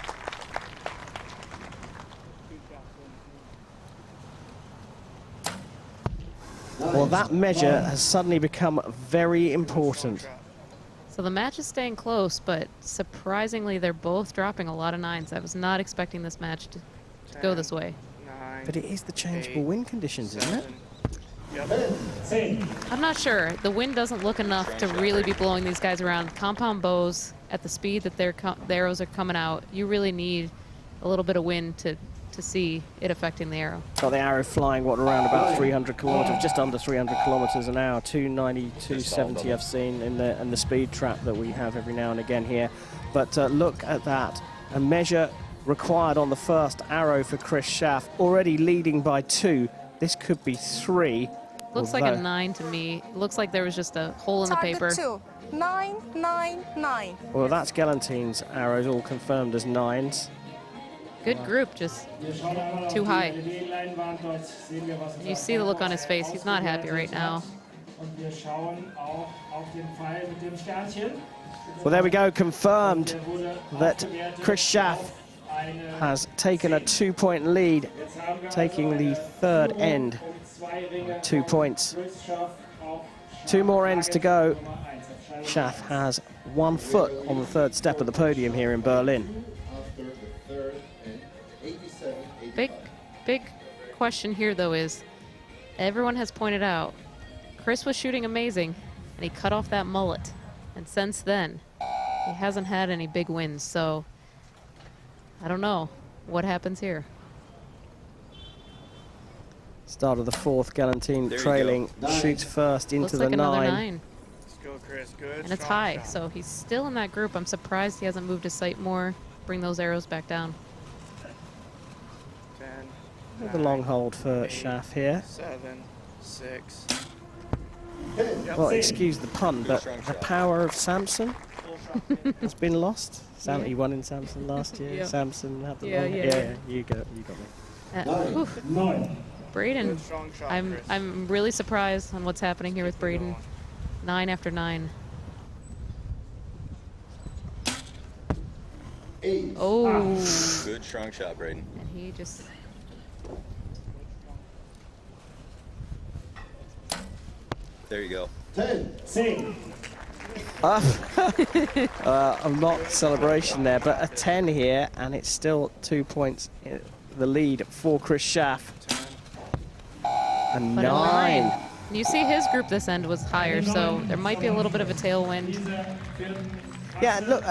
Well, that measure has suddenly become very important. So the match is staying close, but surprisingly, they're both dropping a lot of 9s. I was not expecting this match to go this way. 9. But it is the changeable wind conditions, isn't it? Yep. I'm not sure. The wind doesn't look enough to really be blowing these guys around. Compound bows, at the speed that the arrows are coming out, you really need a little bit of wind to see it affecting the arrow. Got the arrow flying, what, around about 300 kilometers, just under 300 kilometers an hour, 290, 270 I've seen in the speed trap that we have every now and again here. But look at that, a measure required on the first arrow for Chris Schaff, already leading by 2. This could be 3. Looks like a 9 to me. Looks like there was just a hole in the paper. Target 2, 9, 9, 9. Well, that's Galantine's arrows, all confirmed as 9s. Good group, just too high. You see the look on his face. He's not happy right now. Well, there we go, confirmed that Chris Schaff has taken a 2-point lead, taking the 3rd end, 2 points. 2 more ends to go. Schaff has 1 foot on the 3rd step of the podium here in Berlin. Big question here, though, is everyone has pointed out Chris was shooting amazing, and he cut off that mullet. And since then, he hasn't had any big wins, so I don't know what happens here. Start of the 4th, Galantine trailing, shoots first into Looks the like 9. another 9. Let's go, Chris. Good. And it's high, so he's still in that group. I'm surprised he hasn't moved his sight more, bring those arrows back down. 10. The long hold for Schaff here. 7, 6. Well, excuse the pun, but the power of Samson has been lost. He won in Samson last year. Yep. Samson had the Yeah, long. yeah. You got me. Braden, I'm really surprised on what's happening here with Braden. 9 after 9. Oh. Good strong shot, Braden. And he just... There you go. 10. A mock celebration there, but a 10 here, and it's still 2 points in the lead for Chris Schaff. A 9. You see his group this end was higher, so there might be a little bit of a tailwind. Yeah, look,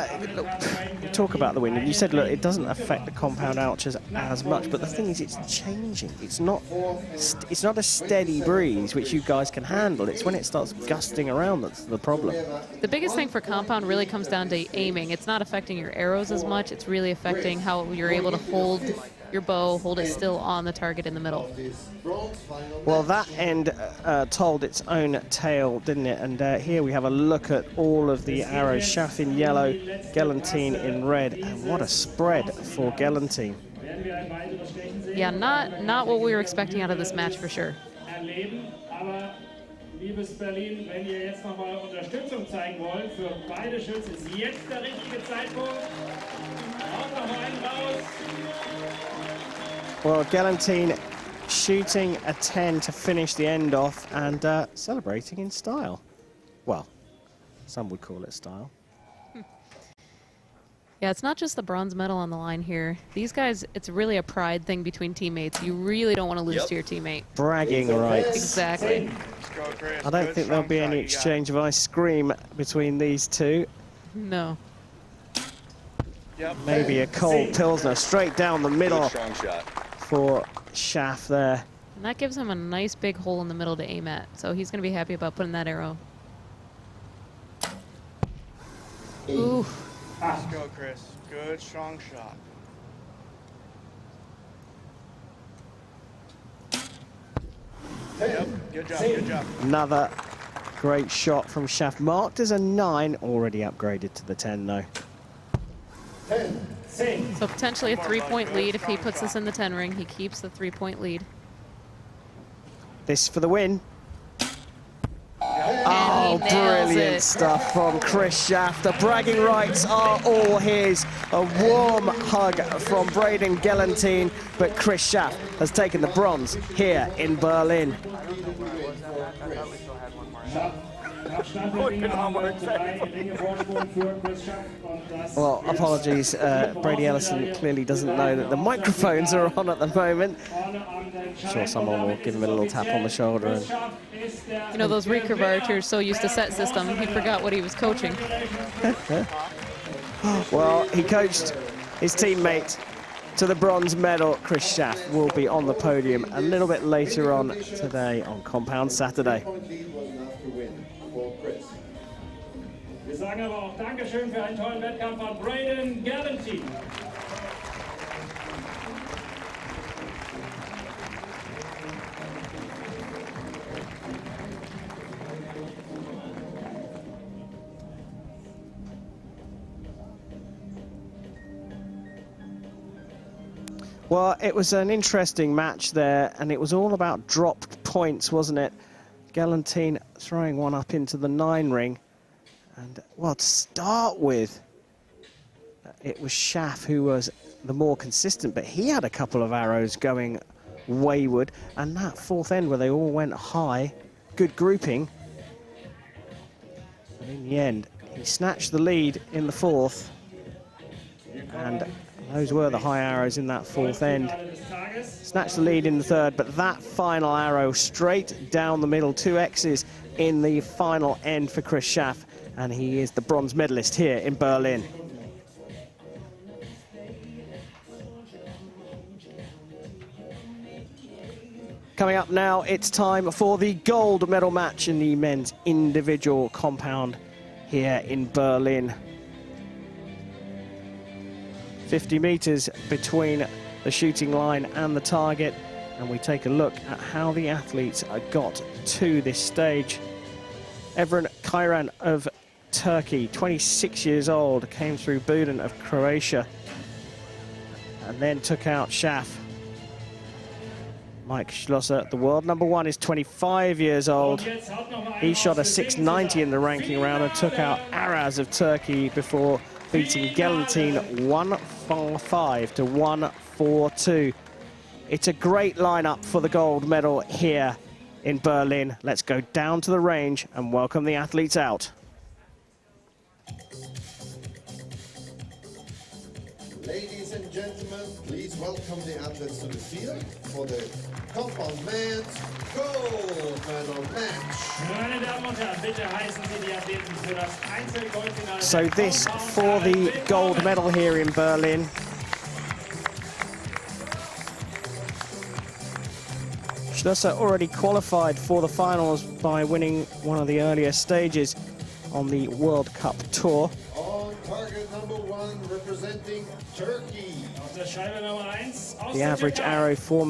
you talk about the wind, and you said, look, it doesn't affect the compound archers as much, but the thing is, it's changing. It's not a steady breeze, which you guys can handle. It's when it starts gusting around that's the problem. The biggest thing for compound really comes down to aiming. It's not affecting your arrows as much. It's really affecting how you're able to hold your bow, hold it still on the target in the middle. Well, that end told its own tale, didn't it? And here we have a look at all of the arrows. Schaff in yellow, Gelantine in red, and what a spread for Gelantine. Yeah, not what we were expecting out of this match for sure. Liebes Berlin, wenn ihr jetzt nochmal Unterstützung zeigen wollt für beide Schützen, ist jetzt der richtige Zeitpunkt. Auch nochmal einen raus. Well, Gelantine shooting a 10 to finish the end off and celebrating in style. Well, some would call it style. Yeah, it's not just the bronze medal on the line here. These guys, it's really a pride thing between teammates. You really don't want to lose to your teammate. Bragging rights. Exactly. I don't think there'll be any exchange of ice cream between these two. No. Maybe a cold Pilsner straight down the middle for Schaff there. And that gives him a nice big hole in the middle to aim at. So he's going to be happy about putting that arrow. Ooh. Let's go, Chris. Good, strong shot. Yep, good job, good job. Another great shot from Schaff. Marked as a 9, already upgraded to the 10 though. So potentially a 3-point lead if he puts this in the 10 ring. He keeps the 3-point lead. This for the win. Oh, brilliant stuff from Chris Schaff. The bragging rights are all his. A warm hug from Braden Gelantine, but Chris Schaff has taken the bronze here in Berlin. Well, apologies, Brady Ellison clearly doesn't know that the microphones are on at the moment. I'm sure someone will give him a little tap on the shoulder. And you know, those recurve archers so used to set system, he forgot what he was coaching. Well, he coached his teammate to the bronze medal. Chris Schaff will be on the podium a little bit later on today on Compound Saturday. Wir sagen aber auch Dankeschön für einen tollen Wettkampf an Braden Gelantine. Well, it was an interesting match there, and it was all about dropped points, wasn't it? Gelantine throwing one up into the 9 ring. And, well, to start with, it was Schaff who was the more consistent, but he had a couple of arrows going wayward. And that 4th end where they all went high, good grouping. And in the end, he snatched the lead in the 4th. And those were the high arrows in that 4th end. Snatched the lead in the 3rd, but that final arrow straight down the middle, 2 X's in the final end for Chris Schaff. And he is the bronze medalist here in Berlin. Coming up now, it's time for the gold medal match in the men's individual compound here in Berlin. 50 meters between the shooting line and the target, and we take a look at how the athletes got to this stage. Evren Kayran of Turkey, 26 years old, came through Budan of Croatia and then took out Schaff. Mike Schlosser, the world #1, is 25 years old. He shot a 690 in the ranking round and took out Araz of Turkey before beating Gelantine 145 to 142. It's a great lineup for the gold medal here in Berlin. Let's go down to the range and welcome the athletes out. Ladies and gentlemen, please welcome the athletes to the field for the compound men's gold medal match. So this for the gold medal here in Berlin. Schlosser already qualified for the finals by winning one of the earlier stages on the World Cup tour. On target #1, representing Turkey. The average arrow for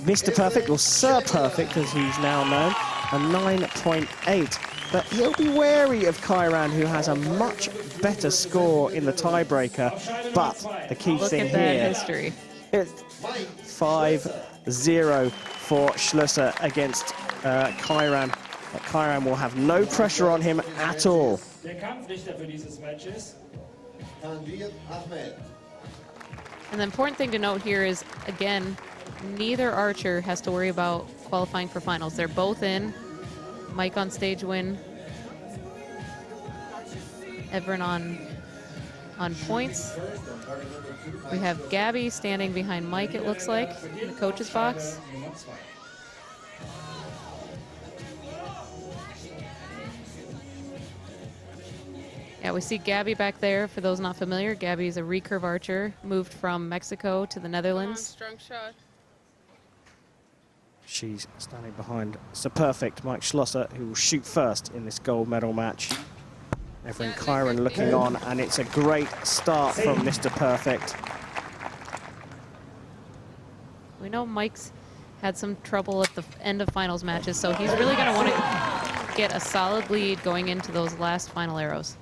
Mr. Perfect, or Sir Perfect as he's now known, a 9.8. But he'll be wary of Kairan, who has a much better score in the tiebreaker. But the key thing Look at that here history. is 5-0 for Schlosser against Kairan. But Kairan will have no pressure on him at all. And the important thing to note here is, again, neither archer has to worry about qualifying for finals. They're both in. Mike on stage win. Everin on points. We have Gabby standing behind Mike, it looks like, in the coach's box. Yeah, we see Gabby back there. For those not familiar, Gabby is a recurve archer, moved from Mexico to the Netherlands. Strong shot. She's standing behind Sir Perfect, Mike Schlosser, who will shoot first in this gold medal match. Everin Kairan looking on, and it's a great start from Mr. Perfect. We know Mike's had some trouble at the end of finals matches, so he's really going to want to get a solid lead going into those last final arrows.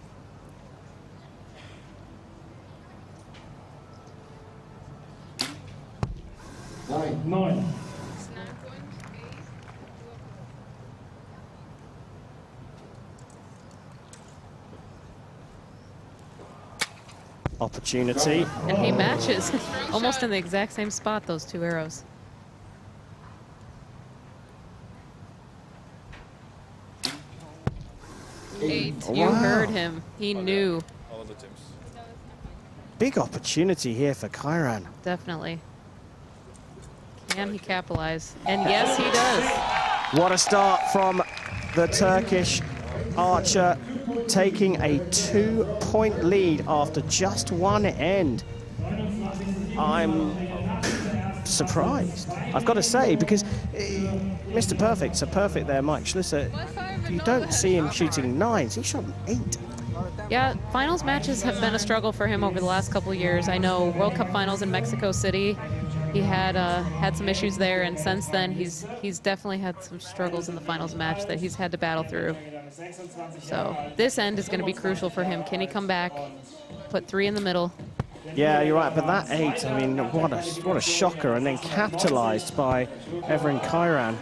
Nine. Opportunity. And he matches almost in the exact same spot, those two arrows. Eight. You Wow. heard him. He knew. All of the teams. Big opportunity here for Kairan. Definitely. Can he capitalize? And yes, he does. What a start from the Turkish archer, taking a 2-point lead after just one end. I'm surprised, I've got to say, because Mr. Perfect, Sir Perfect there, Mike Schlosser, you don't see him shooting 9s, he shot an 8. Yeah, finals matches have been a struggle for him over the last couple of years. I know World Cup finals in Mexico City, he had some issues there, and since then he's definitely had some struggles in the finals match that he's had to battle through. So this end is going to be crucial for him. Can he come back, put 3 in the middle? Yeah, you're right, but that 8, I mean, what a shocker, and then capitalized by Everin Kairan.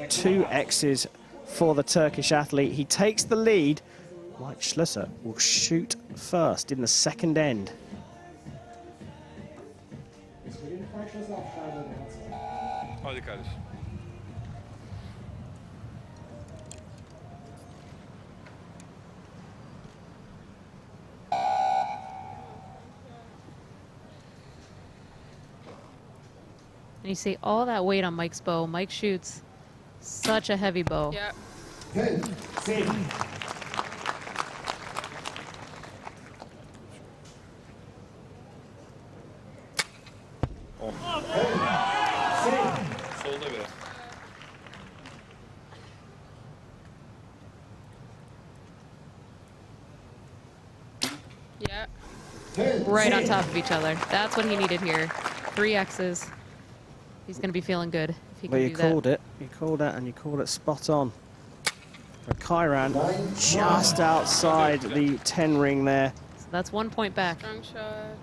2 X's for the Turkish athlete. He takes the lead. Mike Schlosser will shoot first in the second end. Hadi kardeş. And you see all that weight on Mike's bow. Mike shoots such a heavy bow. Yeah. 10. Solda biraz. Yeah. Right on top of each other. That's what he needed here. 3 X's. He's going to be feeling good if he can Well, do you that. called it. You called it, and you called it spot on. But Kairan just outside the 10 ring there. So that's 1 point back. Strong shot.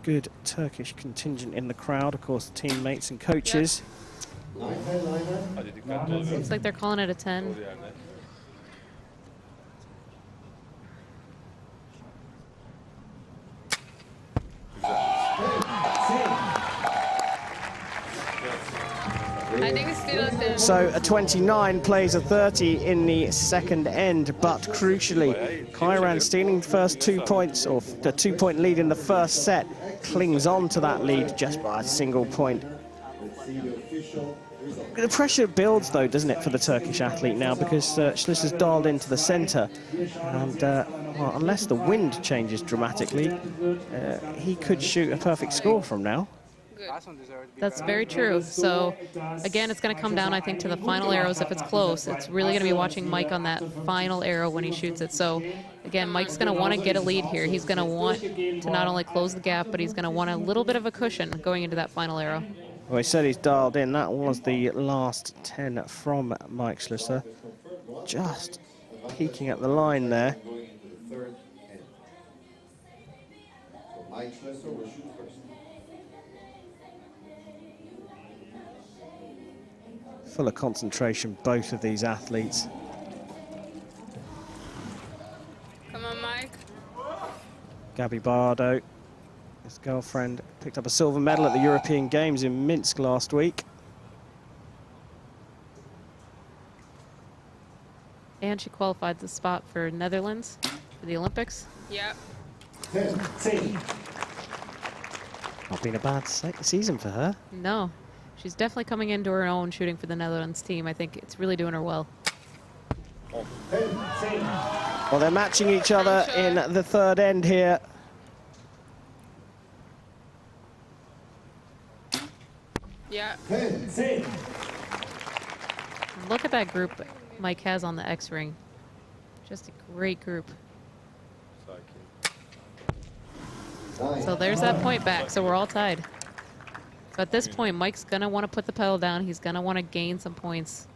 good Turkish contingent in the crowd, of course, teammates and coaches. Looks like they're calling it a 10. I think it's still a 10. So a 29 plays a 30 in the second end, but crucially, Kairan stealing the first 2 points, or the 2-point lead in the first set, clings on to that lead just by a single point. The pressure builds, though, doesn't it, for the Turkish athlete now, because Schlisser's dialed into the center, and well, unless the wind changes dramatically, he could shoot a perfect score from now. That's very true. So, again, it's going to come down, I think, to the final arrows. If it's close, it's really going to be watching Mike on that final arrow when he shoots it. So, again, Mike's going to want to get a lead here. He's going to want to not only close the gap, but he's going to want a little bit of a cushion going into that final arrow. Well, he said he's dialed in. That was the last 10 from Mike Schlisser. Just peeking at the line there. Mike Schlisser will shoot first. Full of concentration, both of these athletes. Come on, Mike. Gabby Bardo, his girlfriend, picked up a silver medal at the European Games in Minsk last week. And she qualified the spot for Netherlands for the Olympics. Yep. Not been a bad season for her. No. She's definitely coming into her own shooting for the Netherlands team. I think it's really doing her well. Well, they're matching each other in the third end here. Yeah. Look at that group Mike has on the X ring. Just a great group. So there's that point back. So we're all tied. So at this point, Mike's going to want to put the pedal down. He's going to want to gain some points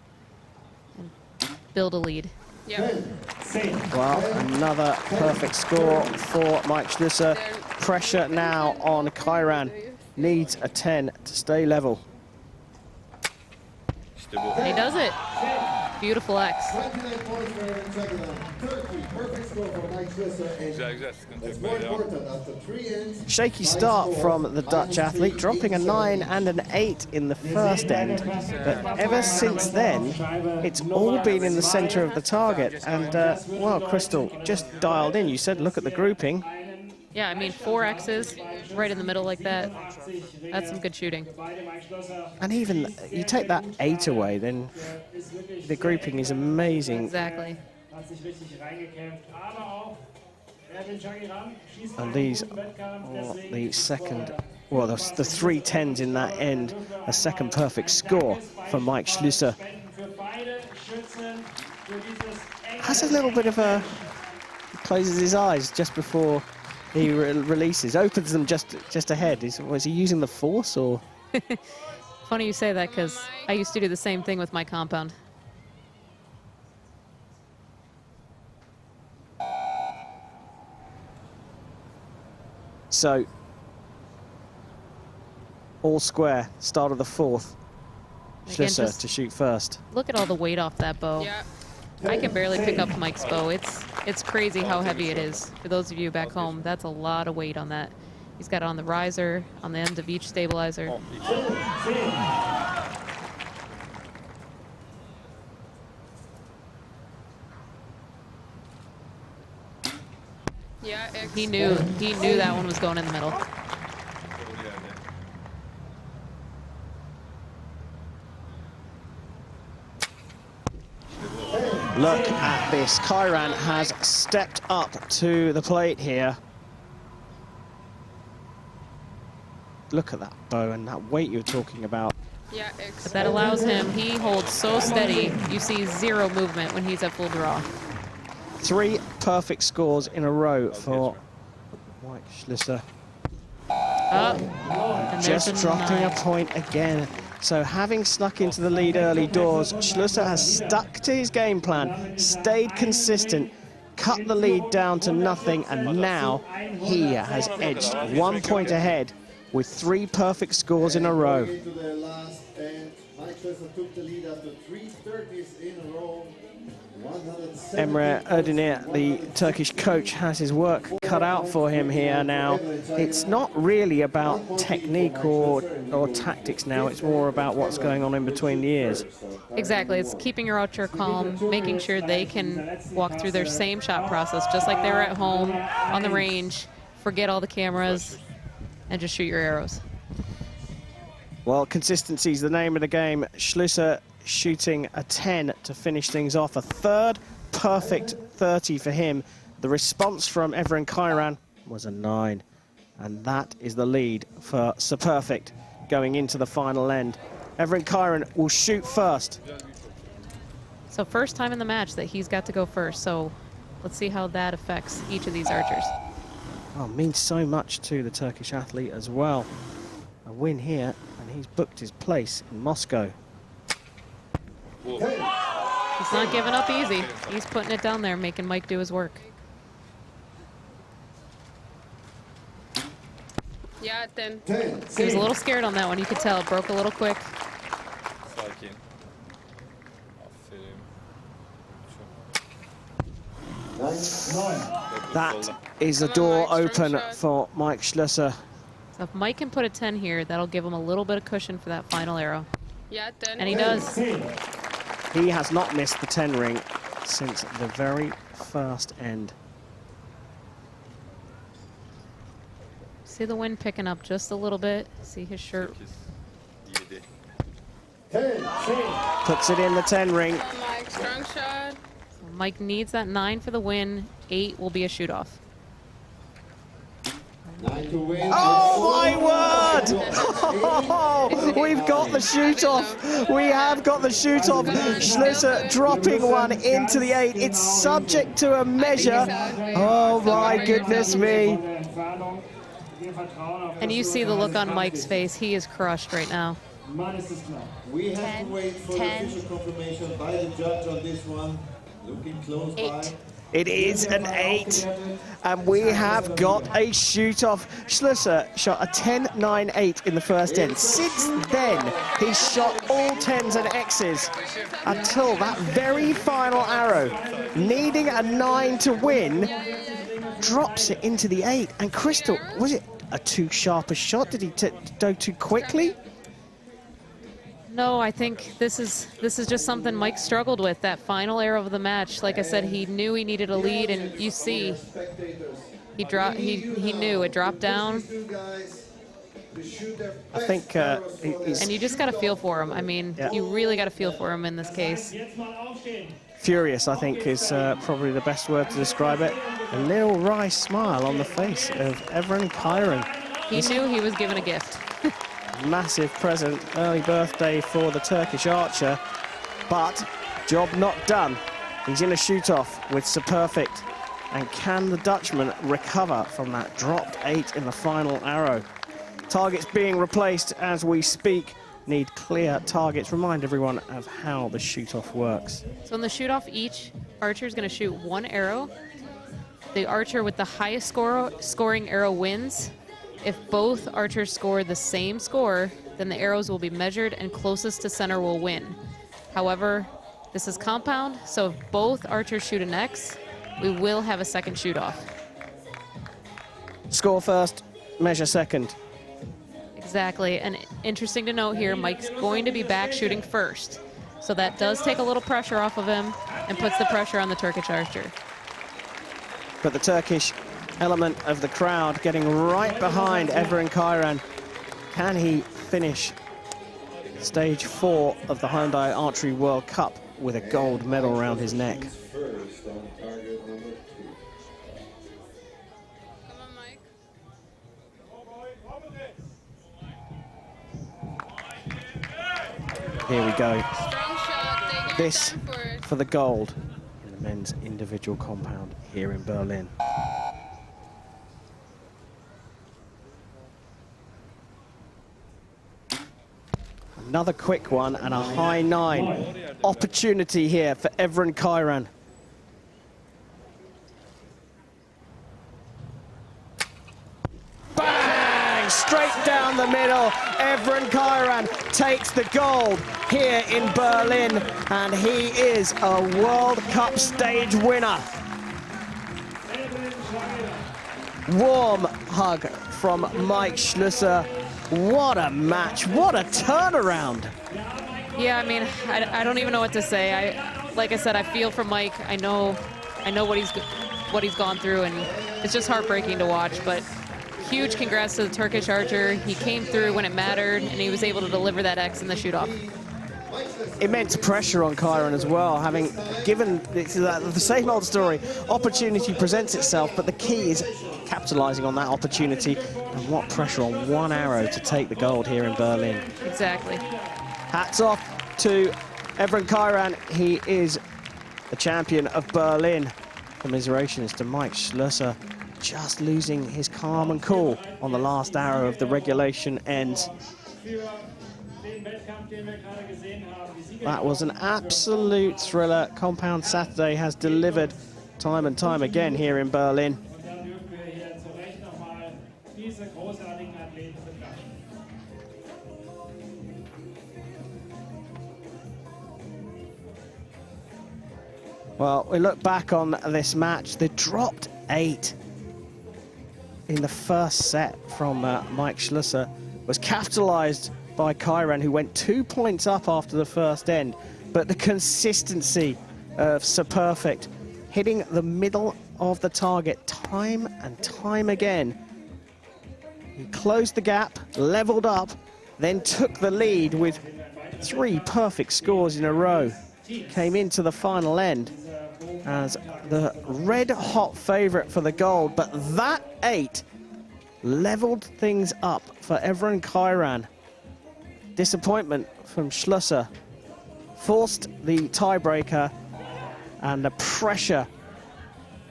and build a lead. Yep. Well, another perfect score for Mike Schlisser. Pressure now on Kairan. Needs a 10 to stay level. He does it. Beautiful X. 29 points for Turkey. Perfect score for Mike Schlisser. That's more important after 3 ends. Shaky start from the Dutch athlete, dropping a 9 and an 8 in the first end. But ever since then, it's all been in the center of the target. And, well, Crystal, just dialed in. You said, look at the grouping. Yeah, I mean, 4 X's right in the middle like that. That's some good shooting. And even, you take that 8 away, then the grouping is amazing. Exactly. And these are the second, well, the 3 10s in that end, a second perfect score for Mike Schlisser. Has a little bit of a, he closes his eyes just before he releases, opens them just ahead. Was he using the force, or? Funny you say that, because I used to do the same thing with my compound. So, all square, start of the fourth. Again, Schlisser to shoot first. Look at all the weight off that bow. Yeah. I can barely pick up Mike's bow. It's crazy how heavy it is. For those of you back home, that's a lot of weight on that. He's got it on the riser, on the end of each stabilizer. Yeah. X. He knew that one was going in the middle. Look at this. Kairan has stepped up to the plate here. Look at that bow and that weight you were talking about. Yeah. X. But that allows him, he holds so steady, you see 0 movement when he's at full draw. 3 perfect scores in a row for Mike Schlisser. Just dropping a point again. So having snuck into the lead early doors, Schlisser has stuck to his game plan, stayed consistent, cut the lead down to nothing, and now he has edged 1 point ahead with 3 perfect scores in a row. To the last end, Mike Schlesser took the lead after 3 30s in a row. Emre Özdemir, the Turkish coach, has his work cut out for him here now. It's not really about technique or tactics now, it's more about what's going on in between the ears. Exactly, it's keeping your archer calm, making sure they can walk through their same shot process, just like they were at home on the range, forget all the cameras, and just shoot your arrows. Well, consistency is the name of the game. Schlesser shooting a 10 to finish things off. A third perfect 30 for him. The response from Evren Kairan was a 9. And that is the lead for Sir Perfect going into the final end. Evren Kairan will shoot first. So first time in the match that he's got to go first. So let's see how that affects each of these archers. Oh, means so much to the Turkish athlete as well. A win here, and he's booked his place in Moscow. He's not giving up easy. He's putting it down there, making Mike do his work. Yeah, 10. He was a little scared on that one. You could tell it broke a little quick. That is a door open for Mike Schlesser. So if Mike can put a 10 here, that'll give him a little bit of cushion for that final arrow. Yeah, 10. And he does. He has not missed the 10 ring since the very first end. See the wind picking up just a little bit. See his shirt. Puts it in the 10 ring. Mike, strong shot. So Mike needs that 9 for the win. 8 will be a shoot-off. Oh my word! We've got the shoot-off. We have got the shoot-off. Schlesser dropping one into the 8. It's subject to a measure. Oh my goodness me. And you see the look on Mike's face. He is crushed right now. We have to wait for the official confirmation by the judge on this one. Looking close by. It is an 8, and we have got a shoot-off. Schlesser shot a 10-9-8 in the first end. Since then, he's shot all 10s and X's until that very final arrow, needing a 9 to win, drops it into the 8. And Crystal, was it a too sharp a shot? Did he go too quickly? No, I think this is just something Mike struggled with, that final arrow of the match. Like I said, he knew he needed a lead, and you see he knew it dropped down. I think and you just got to feel for him. I mean, you really got to feel for him in this case. Furious, I think, is probably the best word to describe it. A little wry smile on the face of Evren Kairan. He knew he was given a gift. Massive present, early birthday for the Turkish archer, but job not done. He's in a shoot-off with Sir Perfect, and can the Dutchman recover from that dropped 8 in the final arrow? Targets being replaced as we speak. Need clear targets. Remind everyone of how the shoot-off works. So in the shoot-off, each archer is going to shoot 1 arrow. The archer with the highest scoring arrow wins. If both archers score the same score, then the arrows will be measured and closest to center will win. However, this is compound, so if both archers shoot an X, we will have a second shoot-off. Score first, measure second. Exactly, and interesting to note here, Mike's going to be back shooting first. So that does take a little pressure off of him and puts the pressure on the Turkish archer. But the Turkish element of the crowd getting right behind Evren Kairan. Can he finish stage 4 of the Hyundai Archery World Cup with a gold medal around his neck? Here we go. This for the gold in the men's individual compound here in Berlin. Another quick one and a high 9. Opportunity here for Evren Kairan. down the middle. Evren Kairan takes the gold here in Berlin, and he is a World Cup stage winner. Warm hug from Mike Schlusser. What a match, what a turnaround. Yeah, I mean, I don't even know what to say. Like I said, I feel for Mike. I know what he's gone through, and it's just heartbreaking to watch, but huge congrats to the Turkish archer. He came through when it mattered, and he was able to deliver that X in the shoot-off. Immense pressure on Kairan as well, having given the same old story. Opportunity presents itself, but the key is capitalizing on that opportunity, and what pressure on one arrow to take the gold here in Berlin. Exactly. Hats off to Evren Kairan. He is the champion of Berlin. Commiserations to Mike Schlusser, just losing his calm and cool on the last arrow of the regulation end. That was an absolute thriller. Compound Saturday has delivered time and time again here in Berlin. Well, we look back on this match. They dropped 8 in the first set from Mike Schlusser. Was capitalized by Kairan, who went 2 points up after the first end. But the consistency of Sir Perfect, hitting the middle of the target time and time again. He closed the gap, leveled up, then took the lead with 3 perfect scores in a row. Came into the final end as the red-hot favorite for the gold, but that 8 leveled things up for Evren Kairan. Disappointment from Schlusser forced the tiebreaker, and the pressure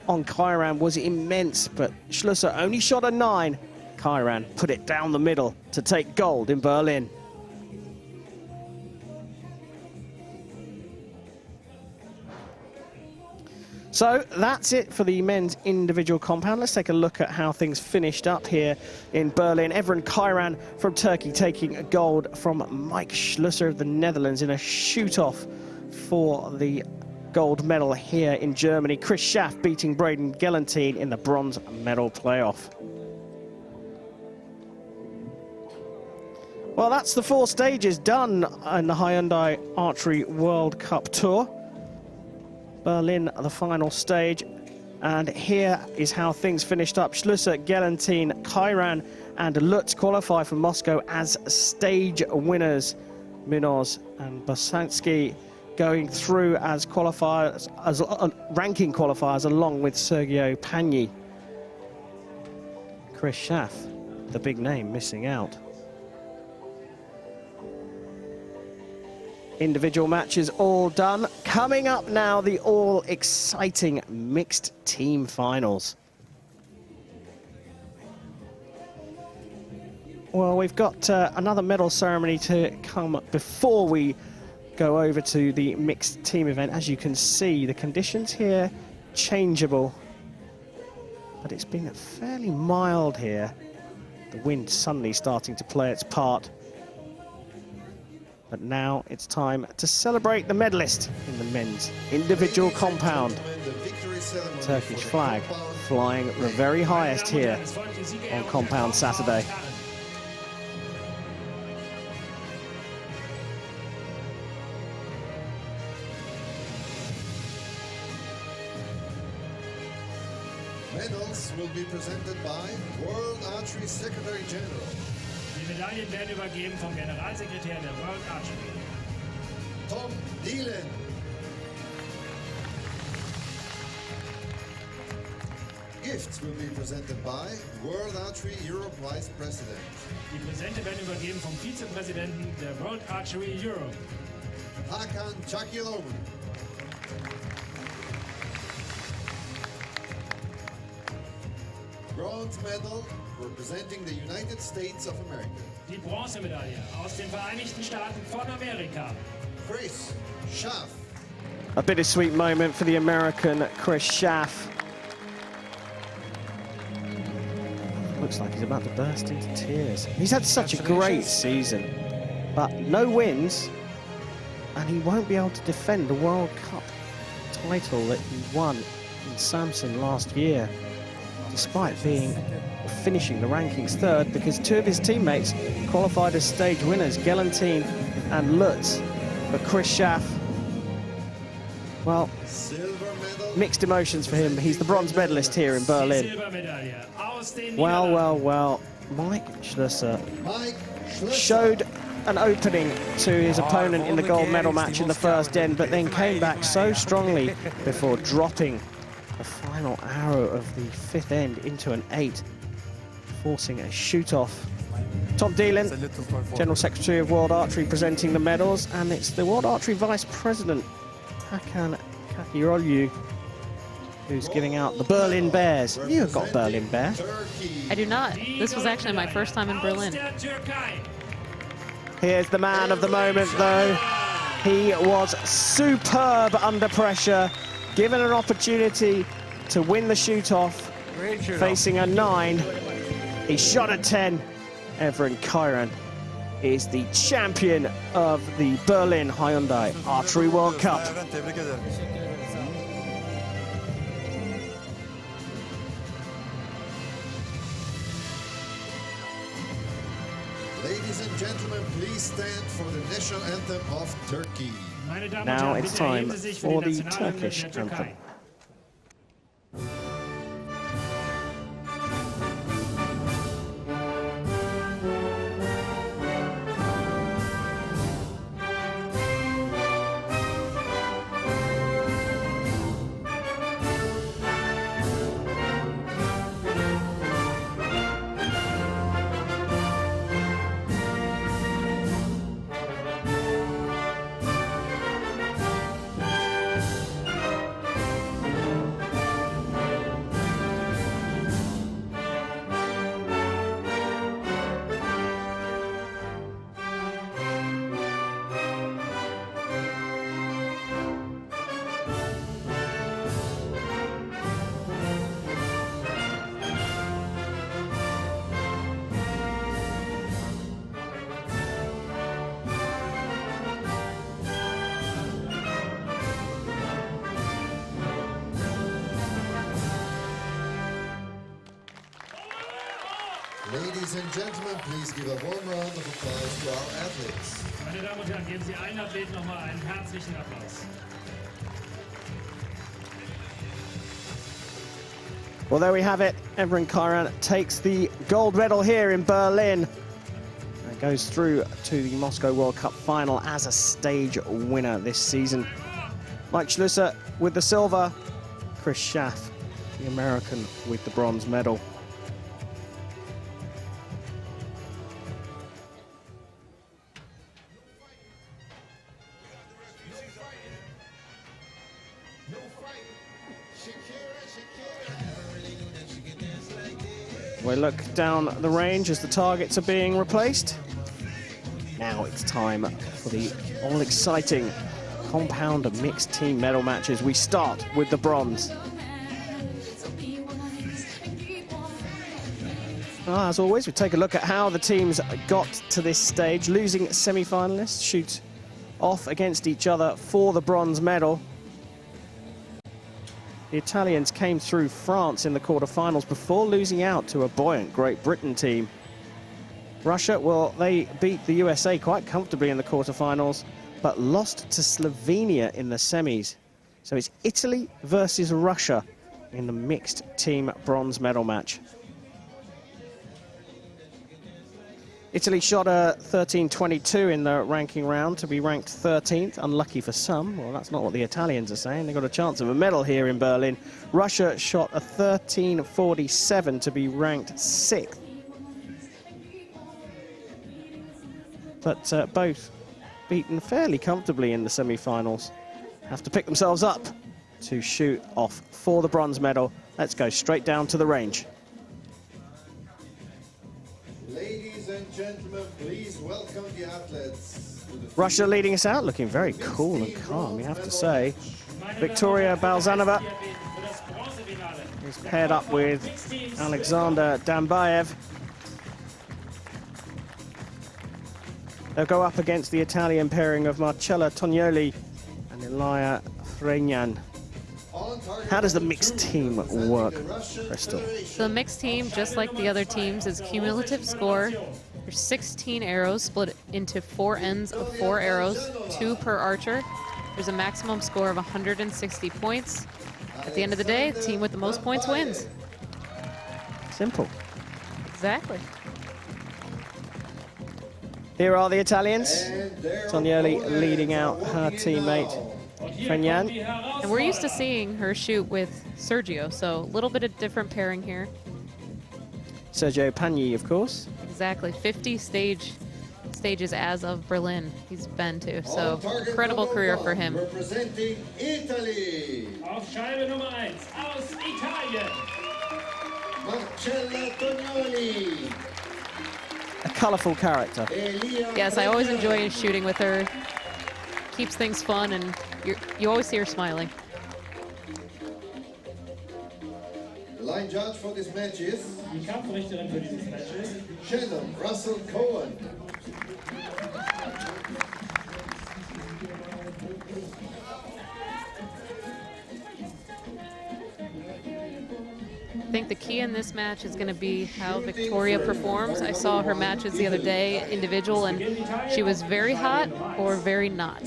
on Kairan was immense, but Schlusser only shot a 9. Kairan put it down the middle to take gold in Berlin. So that's it for the men's individual compound. Let's take a look at how things finished up here in Berlin. Evren Kairan from Turkey taking gold from Mike Schlusser of the Netherlands in a shoot-off for the gold medal here in Germany. Chris Schaff beating Braden Gelantine in the bronze medal playoff. Well, that's the 4 stages done in the Hyundai Archery World Cup Tour. Berlin, the final stage, and here is how things finished up. Schlusser, Gelantine, Kairan and Lutz qualify for Moscow as stage winners. Munoz and Bosansky going through as qualifiers, as ranking qualifiers, along with Sergio Pagny. Chris Schaff, the big name, missing out. Individual matches all done. Coming up now, the all-exciting mixed team finals. Well, we've got another medal ceremony to come before we go over to the mixed team event. As you can see, the conditions here changeable, but it's been fairly mild here. The wind suddenly starting to play its part. But now it's time to celebrate the medalist in the men's individual compound. Turkish flag flying the very highest here on Compound Saturday. Medals will be presented by World Archery Secretary General. Die Medaillen werden übergeben vom Generalsekretär der World Archery. Tom Dillon. Gifts will be presented by World Archery Europe Vice President. Die Präsente werden übergeben vom Vizepräsidenten der World Archery Europe. Hakan Çakiloğlu. Bronze medal representing the United States of America. Die Bronzemedaille aus den Vereinigten Staaten von Amerika. Chris Schaff. A bittersweet moment for the American Chris Schaff. Looks like he's about to burst into tears. He's had such a great season, but no wins, and he won't be able to defend the World Cup title that he won in Samson last year, despite finishing the rankings third, because two of his teammates qualified as stage winners, Gelantine and Lutz. But Chris Schaff, well, mixed emotions for him. He's the bronze medalist here in Berlin. Well, well, well, Mike Schlüsser showed an opening to his opponent in the gold medal match in the first end, but then came back so strongly before dropping the final arrow of the fifth end into an 8, forcing a shoot-off. Tom Dieland, General Secretary of World Archery, presenting the medals, and it's the World Archery Vice President, Hakan Kakirolu, who's giving out the Berlin Bears. You've got Berlin Bears. I do not. This was actually my first time in Berlin. Here's the man of the moment, though. He was superb under pressure, given an opportunity to win the shoot-off, facing a 9. He shot a 10. Evren Kairan is the champion of the Berlin Hyundai Archery World Cup. Ladies and gentlemen, please stand for the national anthem of Turkey. Now it's time for the Turkish anthem. Ladies and gentlemen, please give a warm round of applause to our athletes. Meine Damen und Herren, geben Sie allen Athleten nochmal einen herzlichen Applaus. Well, there we have it. Evren Kairan takes the gold medal here in Berlin and goes through to the Moscow World Cup final as a stage winner this season. Mike Schlüsser with the silver, Chris Schaff, the American, with the bronze medal. We look down the range as the targets are being replaced. Now it's time for the all-exciting compound mixed team medal matches. We start with the bronze. As always, we take a look at how the teams got to this stage. Losing semi-finalists shoot off against each other for the bronze medal. The Italians came through France in the quarterfinals before losing out to a buoyant Great Britain team. Russia, well, they beat the USA quite comfortably in the quarterfinals, but lost to Slovenia in the semis. So it's Italy versus Russia in the mixed team bronze medal match. Italy shot a 13.22 in the ranking round to be ranked 13th. Unlucky for some. Well, that's not what the Italians are saying. They've got a chance of a medal here in Berlin. Russia shot a 13.47 to be ranked 6th. But both beaten fairly comfortably in the semi-finals. Have to pick themselves up to shoot off for the bronze medal. Let's go straight down to the range. Ladies and gentlemen, please welcome the athletes. Russia leading us out, looking very cool and calm, you have to say. Victoria Balzanova is paired up with Alexander Dambaev. They'll go up against the Italian pairing of Marcella Tognoli and Elia Fregnan. How does the mixed team work, Crystal? So the mixed team, just like the other teams, is cumulative score. There's 16 arrows split into 4 ends of 4 arrows, 2 per archer. There's a maximum score of 160 points. At the end of the day, the team with the most points wins. Simple. Exactly. Here are the Italians. Tognoli leading out her teammate, Fregnan. And we're used to seeing her shoot with Sergio, so a little bit of different pairing here. Sergio Pagni, of course. Exactly, 50 stages as of Berlin he's been to, so incredible career for him. Representing Italy, Auf Scheibe Nummer 1 aus Italien. Marcella Tognoli. A colourful character. Yes, I always enjoy shooting with her. Keeps things fun, and you always see her smiling. The line judge for this match is Die Kampfrichterin für dieses Match ist Shannon Russell Cohen. I think the key in this match is going to be how Victoria performs. I saw her matches the other day, individual, and she was very hot or very not.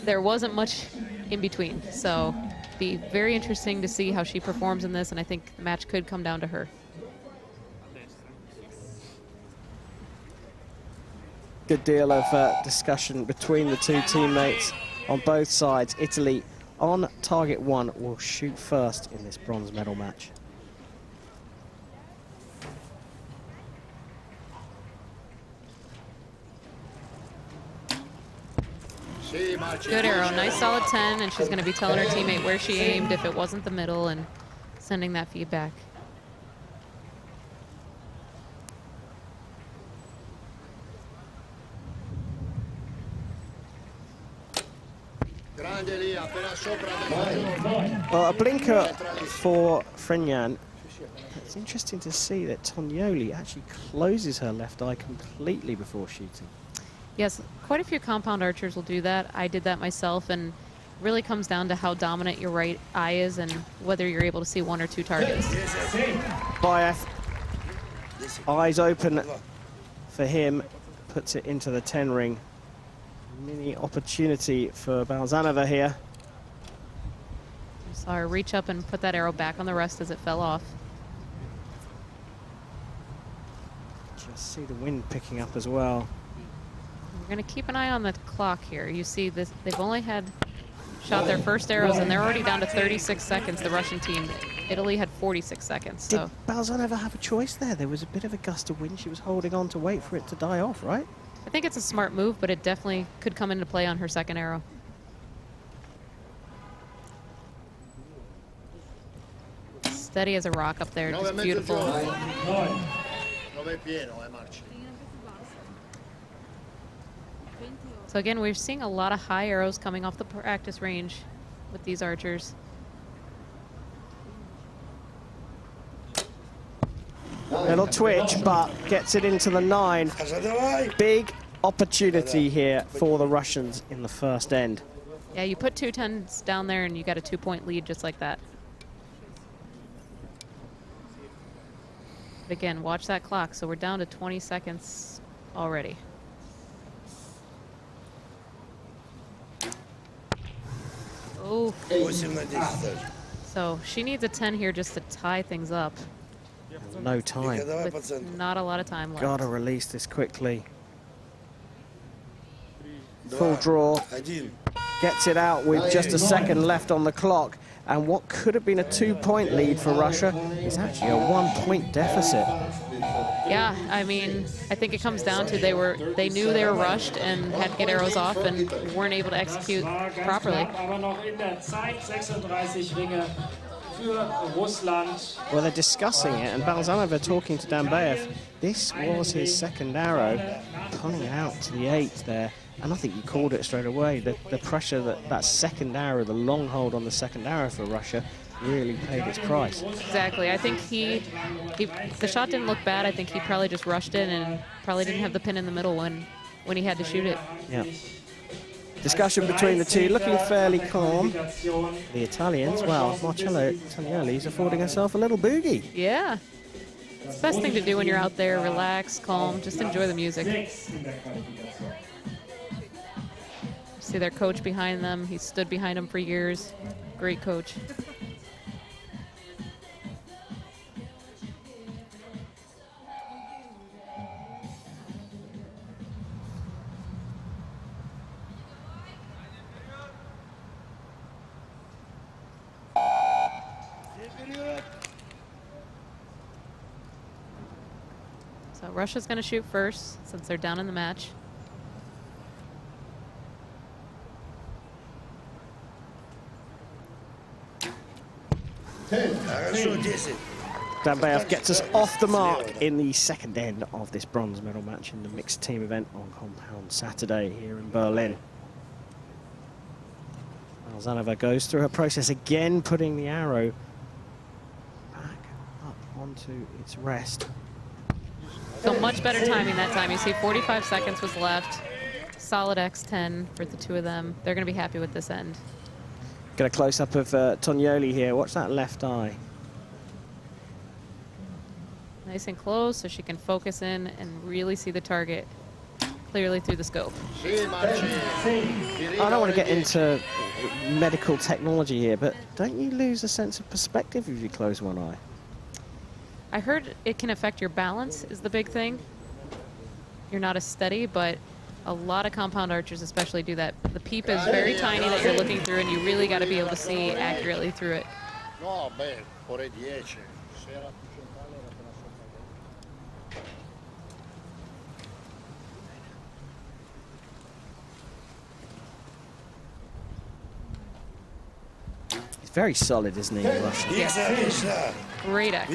There wasn't much in between, so be very interesting to see how she performs in this, and I think the match could come down to her. Good deal of discussion between the two teammates on both sides. Italy on target 1 will shoot first in this bronze medal match. Good arrow, nice solid 10, and she's going to be telling her teammate where she aimed if it wasn't the middle and sending that feedback. Well, a blinker for Fregnan. It's interesting to see that Tognoli actually closes her left eye completely before shooting. Yes, quite a few compound archers will do that. I did that myself, and really comes down to how dominant your right eye is and whether you're able to see 1 or 2 targets. Bayev, eyes open for him, puts it into the 10 ring. Mini opportunity for Balzanova here. I saw her reach up and put that arrow back on the rest as it fell off. Just see the wind picking up as well. We're going to keep an eye on the clock here. You see this, they've only shot their first arrows, and they're already down to 36 seconds, the Russian team. Italy had 46 seconds. So. Did Balzanova have a choice there? There was a bit of a gust of wind. She was holding on to wait for it to die off, right? I think it's a smart move, but it definitely could come into play on her second arrow. Steady as a rock up there, just beautiful. So again, we're seeing a lot of high arrows coming off the practice range with these archers. Little twitch, but gets it into the 9. Big opportunity here for the Russians in the first end. Yeah, you put 2 10s down there and you got a 2-point lead just like that. But again, watch that clock. So we're down to 20 seconds already. Oh. So she needs a 10 here just to tie things up. No time. With not a lot of time left. Gotta release this quickly. Full draw. Gets it out with just a second left on the clock. And what could have been a 2-point lead for Russia is actually a 1-point deficit. Yeah, I mean, I think it comes down to they knew they were rushed and had to get arrows off and weren't able to execute properly. Well, they're discussing it, and Balzanova talking to Dambaev. This was his second arrow, pulling it out to the 8 there. And I think you called it straight away. The pressure that second arrow, the long hold on the second arrow for Russia, really paid its price. Exactly. I think the shot didn't look bad. I think he probably just rushed it and probably didn't have the pin in the middle when he had to shoot it. Yeah. Discussion between the two, looking fairly calm. The Italians, well, Marcello Tonioli is affording herself a little boogie. Yeah. It's the best thing to do when you're out there, relax, calm, just enjoy the music. See their coach behind them. He stood behind them for years. Great coach. So Russia's going to shoot first since they're down in the match. Dambayev gets us off the mark in the second end of this bronze medal match in the mixed team event on Compound Saturday here in Berlin. Alzanova goes through her process again, putting the arrow back up onto its rest. So much better timing that time. You see 45 seconds was left. Solid X10 for the two of them. They're going to be happy with this end. Get a close-up of Tonioli here. Watch that left eye. Nice and close so she can focus in and really see the target clearly through the scope. I don't want to get into medical technology here, but don't you lose a sense of perspective if you close one eye? I heard it can affect your balance is the big thing. You're not as steady, but a lot of compound archers especially do that. The peep is very tiny that you're looking through, and you really got to be able to see accurately through it. He's very solid, isn't he, Russian? Yes. Great X.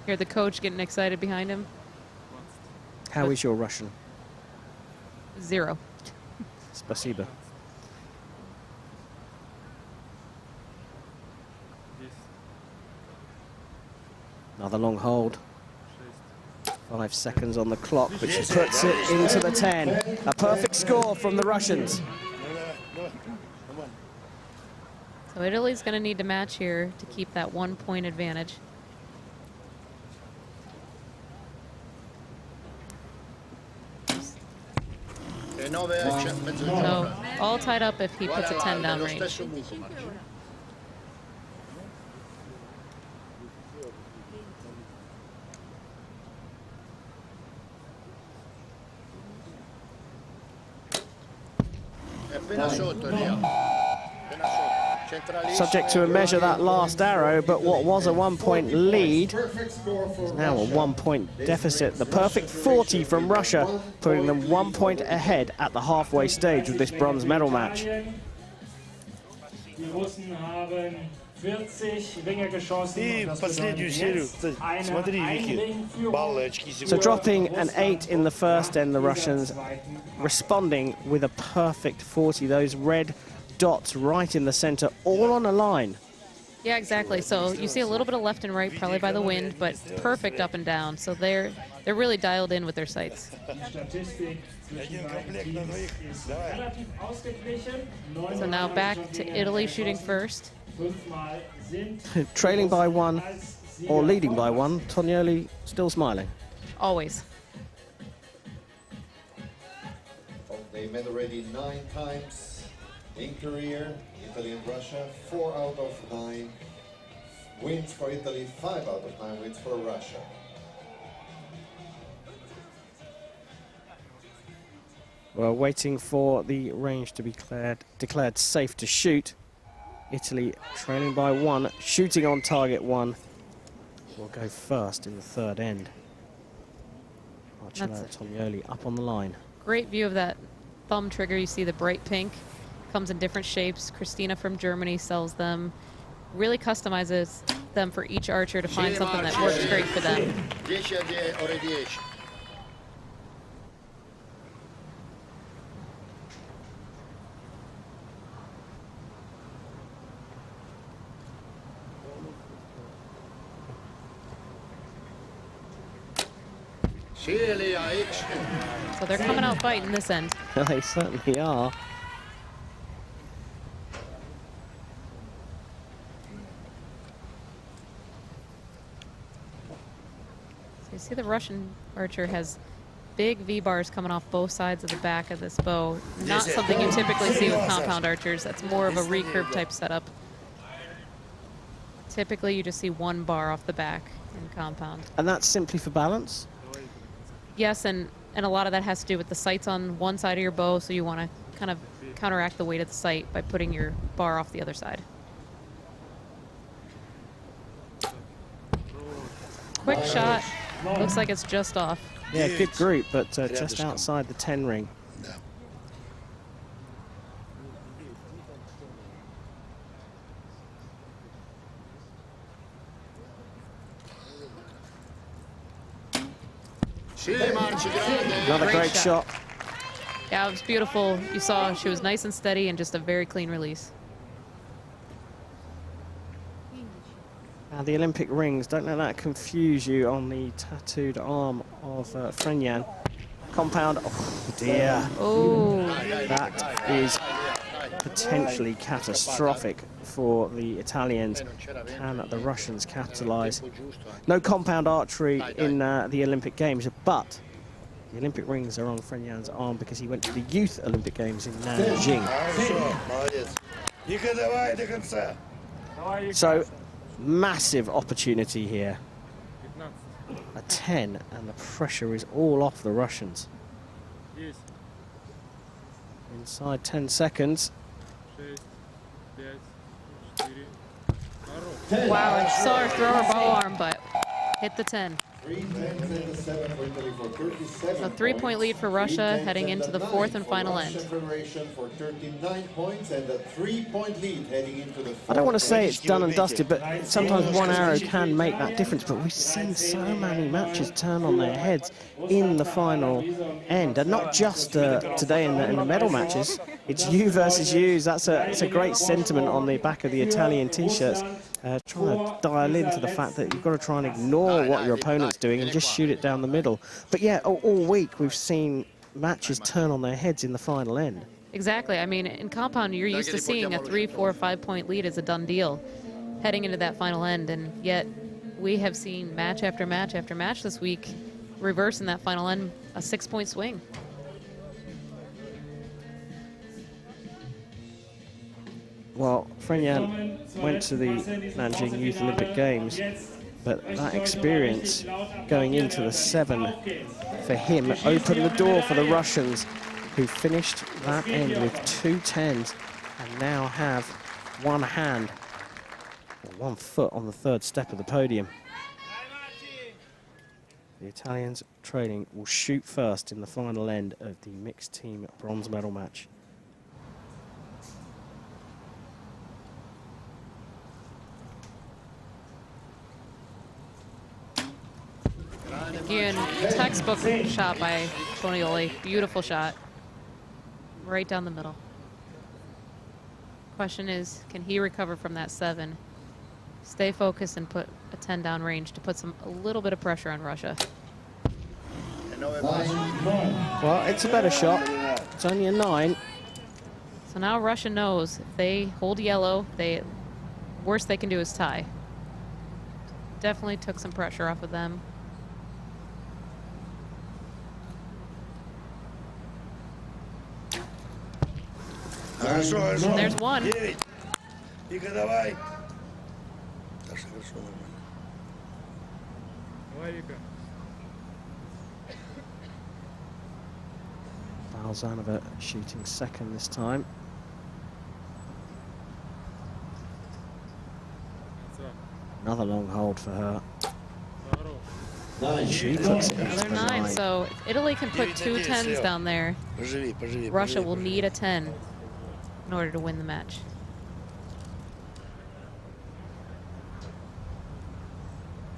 Hear the coach getting excited behind him. How is your Russian? 0. Spasiba. Another long hold. 5 seconds on the clock, but she puts it into the 10. A perfect score from the Russians. So Italy's going to need to match here to keep that 1-point advantage. So all tied up if he puts a 10 down range. Subject to a measure that last arrow, but what was a 1-point lead is now a 1-point deficit. The perfect 40 from Russia, putting them 1 point ahead at the halfway stage of this bronze medal match. So dropping an 8 in the first end, the Russians responding with a perfect 40. Those red dots right in the center, all on a line. Yeah, exactly. So you see a little bit of left and right, probably by the wind, but perfect up and down. So they're really dialed in with their sights. So now back to Italy shooting first. Trailing by 1 or leading by 1, Tonioli still smiling. Always. They met already 9 times in career, Italy and Russia. 4 out of 9 wins for Italy, 5 out of 9 wins for Russia. Well, waiting for the range to be declared safe to shoot. Italy trailing by 1, shooting on target 1. Will go first in the third end. Marcello Tonioli up on the line. Great view of that thumb trigger. You see the bright pink. Comes in different shapes. Christina from Germany sells them. Really customizes them for each archer to find something that works great for them. So they're coming out fighting this end. They certainly are. So you see the Russian archer has big V-bars coming off both sides of the back of this bow. Not something you typically see with compound archers. That's more of a recurve type setup. Typically, you just see one bar off the back in compound. And that's simply for balance? Yes, and a lot of that has to do with the sights on one side of your bow, so you want to kind of counteract the weight of the sight by putting your bar off the other side. Quick shot. Looks like it's just off. Yeah, good group, but just outside the 10 ring. Another great shot. Yeah, it was beautiful. You saw she was nice and steady and just a very clean release. Now the Olympic rings, don't let that confuse you on the tattooed arm of Frenyan. Compound, oh dear. Oh. That is potentially catastrophic for the Italians. Can the Russians capitalize? No compound archery in the Olympic Games, but the Olympic rings are on Frenyan's arm because he went to the Youth Olympic Games in Nanjing. So, massive opportunity here. A 10, and the pressure is all off the Russians. Inside 10 seconds. Wow, I saw her throw her bow arm, but hit the 10. So 3-point lead for Russia heading into the fourth and final end. I don't want to say it's done and dusted, but sometimes one arrow can make that difference. But we've seen so many matches turn on their heads in the final end, and not just today in the medal matches. It's you versus yous. That's a great sentiment on the back of the Italian T-shirts. Trying to dial into the fact that you've got to try and ignore what your opponent's doing and just shoot it down the middle. But yeah, all week we've seen matches turn on their heads in the final end. Exactly. I mean, in compound, you're used to seeing a 3, 4, 5-point lead as a done deal heading into that final end, and yet we have seen match after match after match this week reverse in that final end, a 6-point swing. Well, Frenyan went to the Nanjing Youth Olympic Games, but that experience going into the 7 for him opened the door for the Russians, who finished that end with 2 10s and now have one hand, or 1 foot on the 3rd step of the podium. The Italians trailing will shoot first in the final end of the mixed team bronze medal match. Again, textbook shot by Bonioli. Beautiful shot. Right down the middle. Question is, can he recover from that 7? Stay focused and put a 10 down range to put a little bit of pressure on Russia. Well, it's a better shot. It's only a 9. So now Russia knows if they hold yellow, worst they can do is tie. Definitely took some pressure off of them. There's one. Balzanova shooting second this time. Another long hold for her. She puts it into Another 9. So if Italy can put 2 10s down there, Russia will need a 10 in order to win the match.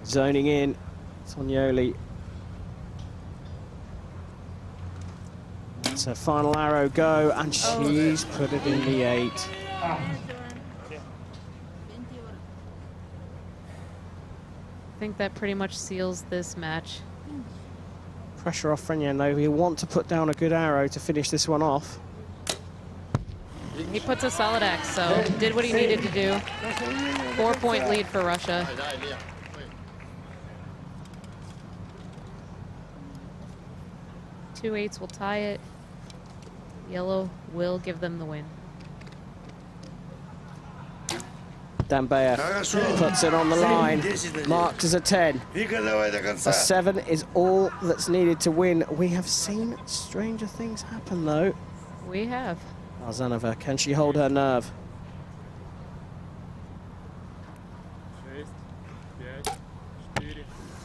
Zoning in, Tonioli. It's her final arrow go, and she's put it in the 8. I think that pretty much seals this match. pressure off Frenyan, though. He'll want to put down a good arrow to finish this one off. He puts a solid X, so did what he needed to do. 4-point lead for Russia. 2-8s will tie it. Yellow will give them the win. Dambayev puts it on the line, marked as a 10. A 7 is all that's needed to win. We have seen stranger things happen, though. We have. Balzanova, can she hold her nerve?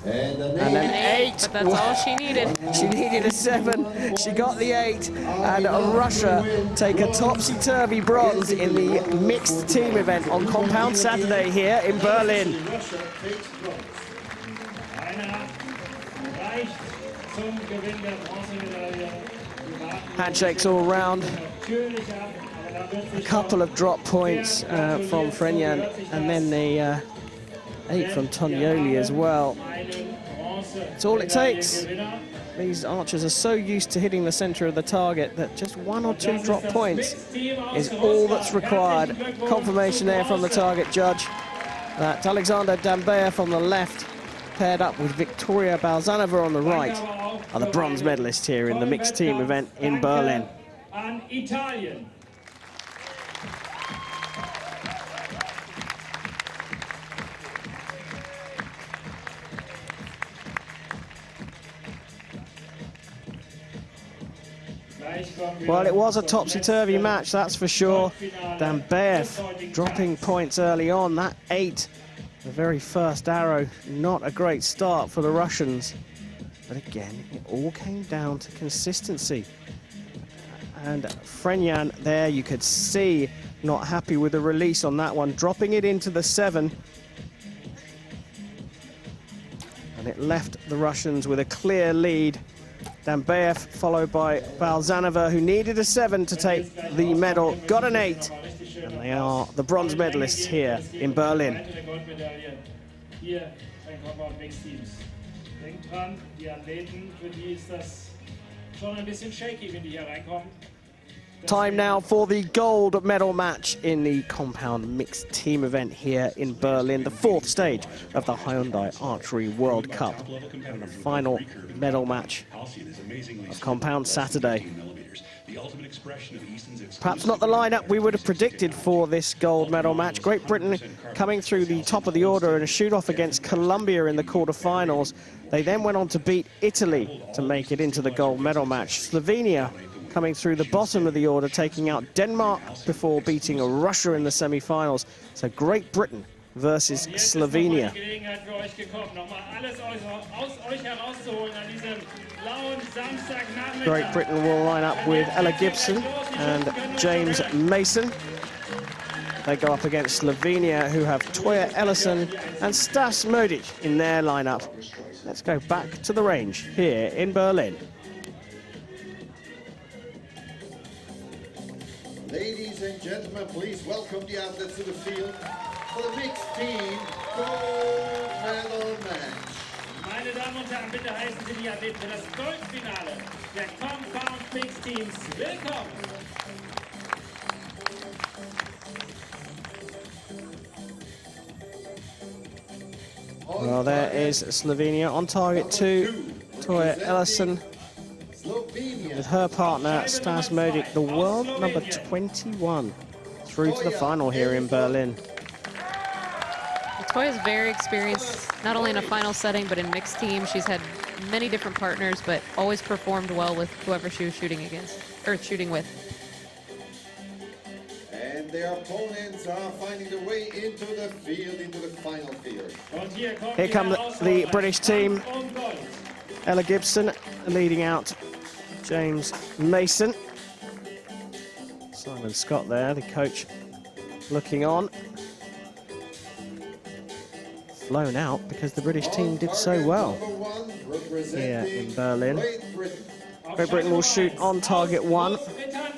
And an 8. But that's all she needed. She needed a 7. She got the 8. And Russia take a topsy-turvy bronze in the mixed team event on Compound Saturday here in Berlin. Handshakes all round. A couple of drop points from Frenyan, and then the 8 from Tonioli as well. It's all it takes. These archers are so used to hitting the center of the target that just 1 or 2 drop points is all that's required. Confirmation there from the target judge that Alexander Dambayev on the left, paired up with Victoria Balzanova on the right, are the bronze medalists here in the mixed team event in Berlin. Well, it was a topsy-turvy match, that's for sure. Dambayev dropping points early on. That 8, the very first arrow, not a great start for the Russians. But again, it all came down to consistency. And Frenyan there, you could see, not happy with the release on that one, dropping it into the 7. And it left the Russians with a clear lead. Dambayev followed by Balzanova, who needed a 7 to take the medal, got an 8. And they are the bronze medalists here in Berlin. Time now for the gold medal match in the compound mixed team event here in Berlin, the 4th stage of the Hyundai Archery World Cup, and the final medal match of Compound Saturday. Perhaps not the lineup we would have predicted for this gold medal match. Great Britain coming through the top of the order in a shoot-off against Colombia in the quarterfinals. They then went on to beat Italy to make it into the gold medal match. Slovenia coming through the bottom of the order, taking out Denmark before beating Russia in the semi-finals. So Great Britain versus Slovenia. Great Britain will line up with Ella Gibson and James Mason. They go up against Slovenia, who have Toya Ellison and Stas Modic in their lineup. Let's go back to the range here in Berlin. Ladies and gentlemen, please welcome the athletes to the field for the mixed team gold medal match. Meine Damen und Herren, bitte heißen Sie die Athleten für das Goldfinale der Compound Mixed Teams willkommen. Well, there is Slovenia on target 2, Toya Ellison, with her partner Stas Modic, the world number 21, through to the final here in Berlin. Toya is very experienced, not only in a final setting, but in mixed teams. She's had many different partners, but always performed well with whoever she was shooting against, or shooting with. And their opponents are finding their way into the field, into the final field. Here come the British team. Ella Gibson leading out James Mason. Simon Scott there, the coach, looking on. Flown out because the British team did so well here in Berlin. Great Britain will shoot on target 1,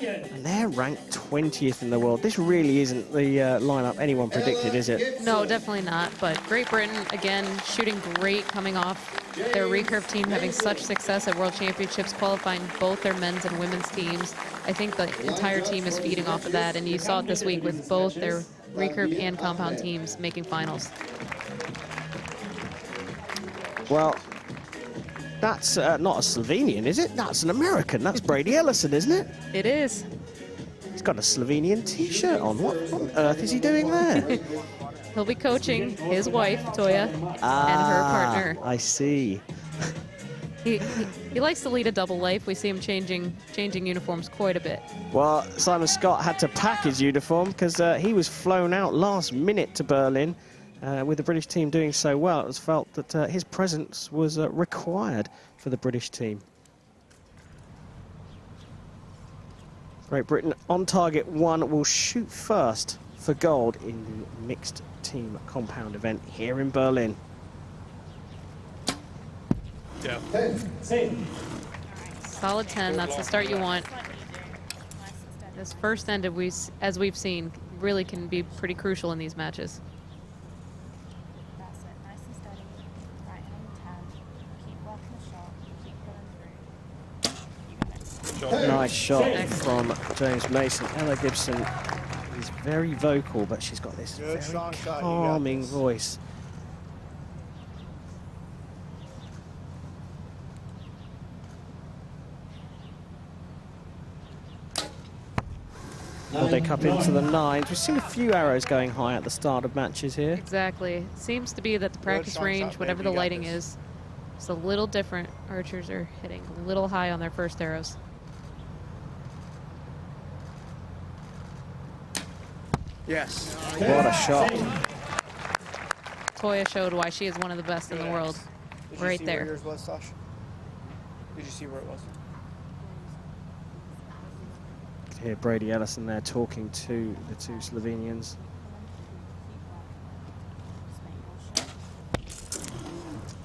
and they're ranked 20th in the world. This really isn't the lineup anyone predicted, is it? No, definitely not. But Great Britain, again, shooting great, coming off their recurve team having such success at World Championships, qualifying both their men's and women's teams. I think the entire team is feeding off of that, and you saw it this week with both their recurve and compound teams making finals. Well, that's not a Slovenian, is it? That's an American. That's Brady Ellison, isn't it? It is. He's got a Slovenian t-shirt on. What on earth is he doing there? He'll be coaching his wife, Toya, and her partner. I see. He likes to lead a double life. We see him changing uniforms quite a bit. Well, Simon Scott had to pack his uniform because he was flown out last minute to Berlin. With the British team doing so well, it was felt that his presence was required for the British team. Great Britain on target 1 will shoot first for gold in the mixed team compound event here in Berlin. Yeah. 10. Solid 10, that's the start you want. This first end, as we've seen, really can be pretty crucial in these matches. Nice shot from James Mason. Ella Gibson is very vocal, but she's got this very calming voice. They cup into the 9s. We've seen a few arrows going high at the start of matches here. Exactly. Seems to be that the practice range, whatever the lighting is a little different. Archers are hitting a little high on their first arrows. Yes. What a shot. Toya showed why she is one of the best in the world. Right there. Where yours was, Sash? Did you see where it was? Hear Brady Ellison there talking to the 2 Slovenians.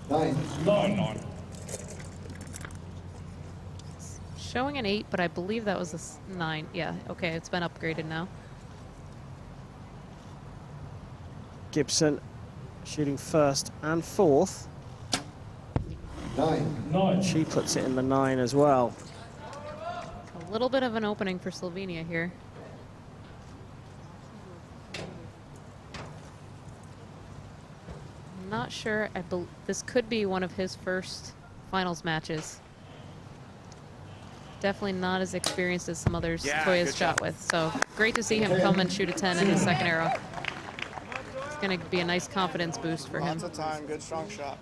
Nine. Showing an 8, but I believe that was a 9. Yeah, okay, it's been upgraded now. Gibson shooting first and fourth. 9. She puts it in the 9 as well. A little bit of an opening for Slovenia here. I'm not sure. This could be one of his first finals matches. Definitely not as experienced as some others Toya's shot with. So great to see him come and shoot a 10 in the second arrow. It's going to be a nice confidence boost for him. Lots of time, good strong shot.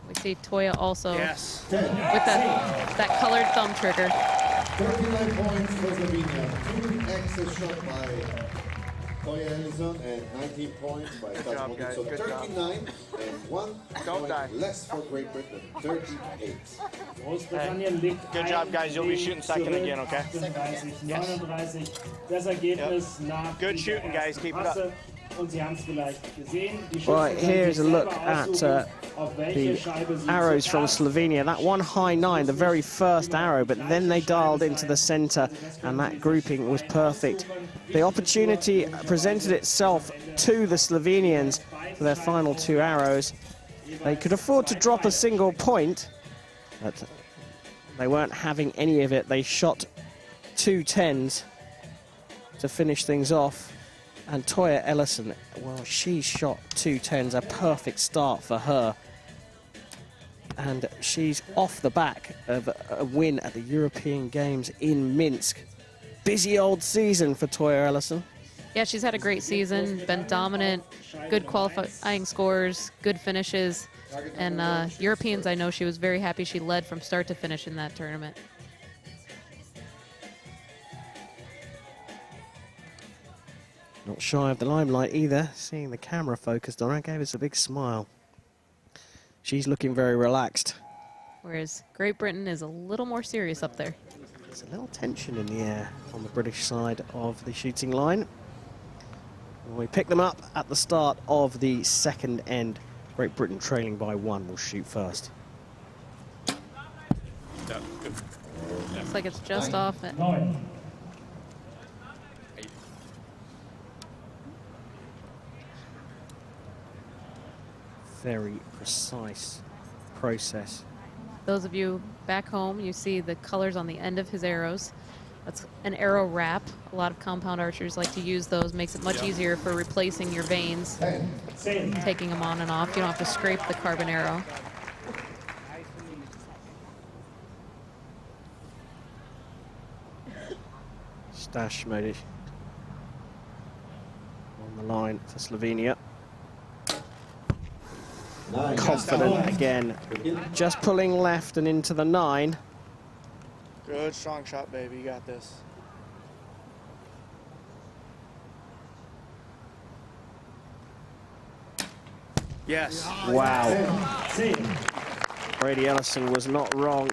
We see Toya also Yes. with that colored thumb trigger. 39 points for Slovenia. 2 excess shot by Toya Ellison and 19 points by job, guys. So Good 39 and 1 point less for Great Britain. 38. Großbritannien liegt Good job, guys. You'll be shooting second again, okay? 38, Yes. 39. Das Ergebnis nach Good shooting, guys. Keep it up. Und Sie haben es vielleicht gesehen. Die Right, Schützen here's a können sich look selber at aussuchen, auf welche the Scheibe sie arrows from zuerst Slovenia. That one high 9, the very first arrow, but then they dialed into the center, and that grouping was perfect. The opportunity presented itself to the Slovenians for their final 2 arrows. They could afford to drop a single point, but they weren't having any of it. They shot 2 10s to finish things off. And Toya Ellison, well, she shot 2 10s, a perfect start for her. And she's off the back of a win at the European Games in Minsk. Busy old season for Toya Ellison. Yeah, she's had a great season, been dominant, good qualifying scores, good finishes. And Europeans, I know she was very happy she led from start to finish in that tournament. Not shy of the limelight either. Seeing the camera focused on her gave us a big smile. She's looking very relaxed. Whereas Great Britain is a little more serious up there. There's a little tension in the air on the British side of the shooting line. We pick them up at the start of the second end. Great Britain trailing by 1 will shoot first. Looks like it's just off it. very precise process. Those of you back home, you see the colors on the end of his arrows. That's an arrow wrap. A lot of compound archers like to use those. Makes it much easier for replacing your vanes, taking them on and off. You don't have to scrape the carbon arrow. Stash made it on the line for Slovenia. Confident again, just pulling left and into the 9. Good strong shot, baby. You got this. Yes. Wow. Brady Ellison was not wrong.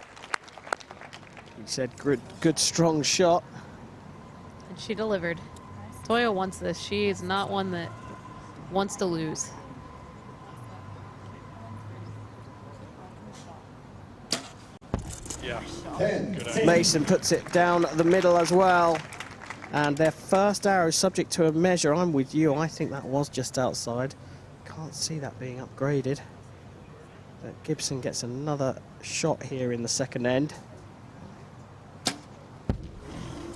He said good strong shot. And she delivered. Toya wants this. She is not one that wants to lose. Yeah. Mason puts it down the middle as well. And their first arrow is subject to a measure. I'm with you. I think that was just outside. Can't see that being upgraded. But Gibson gets another shot here in the second end.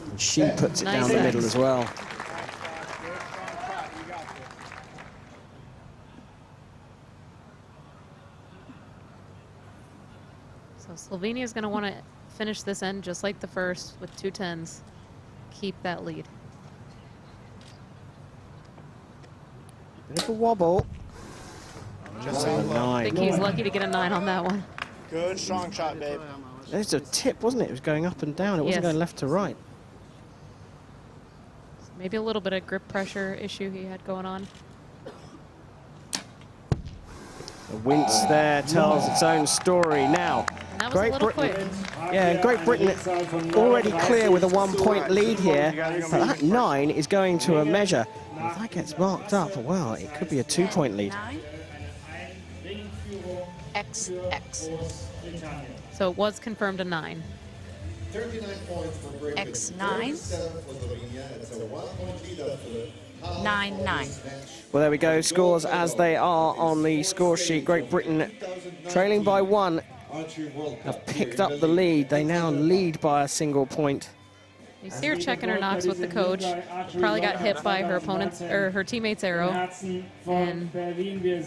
And she puts it down the middle as well. So Slovenia is going to want to finish this end just like the first with 2 10s. Keep that lead. Bit of a wobble. Just a 9. I think he's lucky to get a 9 on that one. Good strong shot, babe. There's a tip, wasn't it? It was going up and down. It wasn't going left to right. Maybe a little bit of grip pressure issue he had going on. The wince there tells its own story. Now, That was a little quick. Yeah, Great Britain already clear with a 1-point lead here. But that 9 is going to a measure. If that gets marked up, well, it could be a 2-point lead. XX. So it was confirmed a 9. 39 points for Great Britain. X9. 37 for Slovenia. It's a 1-point lead of 9-9. Well, there we go. Scores as they are on the score sheet. Great Britain trailing by 1 have picked up the lead. They now lead by a single point. You see her checking her knocks with the coach. Probably got hit by her opponent's or her teammate's arrow. And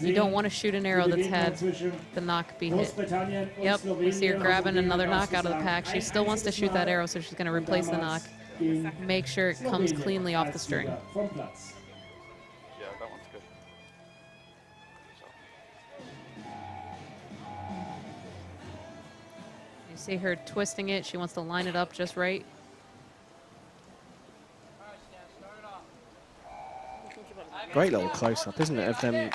you don't want to shoot an arrow that's had the knock be hit. Yep, we see her grabbing another knock out of the pack. She still wants to shoot that arrow, so she's going to replace the knock. Make sure it comes cleanly off the string. Yeah, that one's good. You see her twisting it. She wants to line it up just right. Great little close-up, isn't it, of them,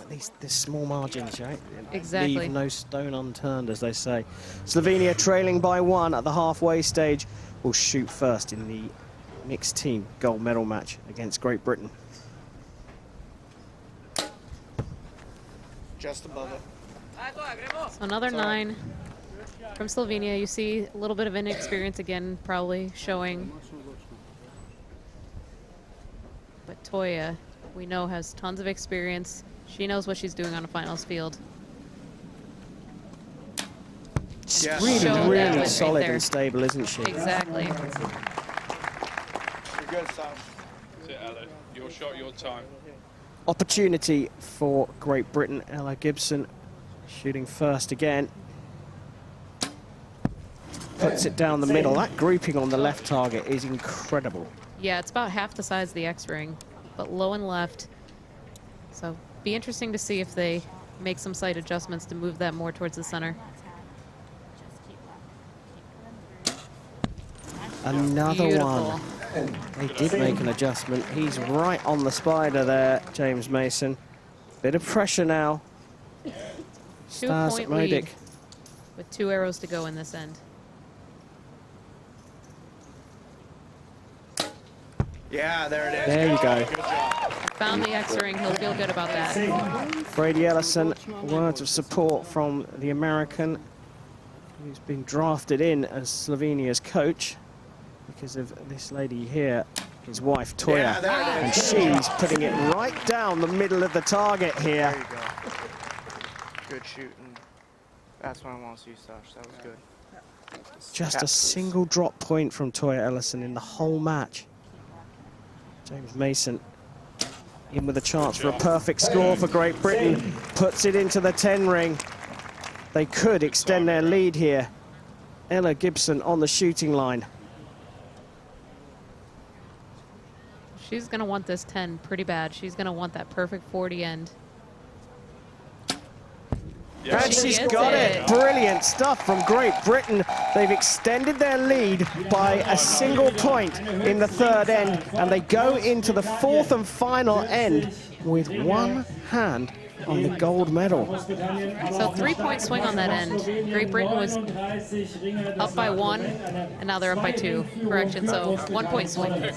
these small margins, right? Exactly. Leave no stone unturned, as they say. Slovenia trailing by 1 at the halfway stage will shoot first in the mixed team gold medal match against Great Britain. Just above it. So another 9 from Slovenia. You see a little bit of inexperience again, probably showing. But Toya, we know, has tons of experience. She knows what she's doing on a finals field. She's really solid right and stable, isn't she? Exactly. You're good, Sash. That's it, Ella. Your shot, your time. Opportunity for Great Britain. Ella Gibson shooting first again. Puts it down the middle. That grouping on the left target is incredible. Yeah, it's about half the size of the X-ring, but low and left. So be interesting to see if they make some sight adjustments to move that more towards the center. Another Beautiful. one. They did make an adjustment. He's right on the spider there, James Mason. Bit of pressure now. 2-point lead with 2 arrows to go in this end. Yeah, there it is. There you go. Found the X-ring. He'll feel good about that. Brady Ellison, words of support from the American, who's been drafted in as Slovenia's coach because of this lady here, his wife Toya. And she's putting it right down the middle of the target here. good shooting. That's what I want to see, Sash. That was good. Just a single drop point from Toya Ellison in the whole match. James Mason in with a chance for a perfect score for Great Britain. Puts it into the 10 ring. They could extend their lead here. Ella Gibson on the shooting line. She's going to want this 10 pretty bad. She's going to want that perfect 40 end. Yeah. And she's got it. Brilliant stuff from Great Britain. They've extended their lead by a single point in the third end, and they go into the fourth and final end with one hand on the gold medal. So 3-point swing on that end. Great Britain was up by 1, and now they're up by 2. Correction, so 1-point swing.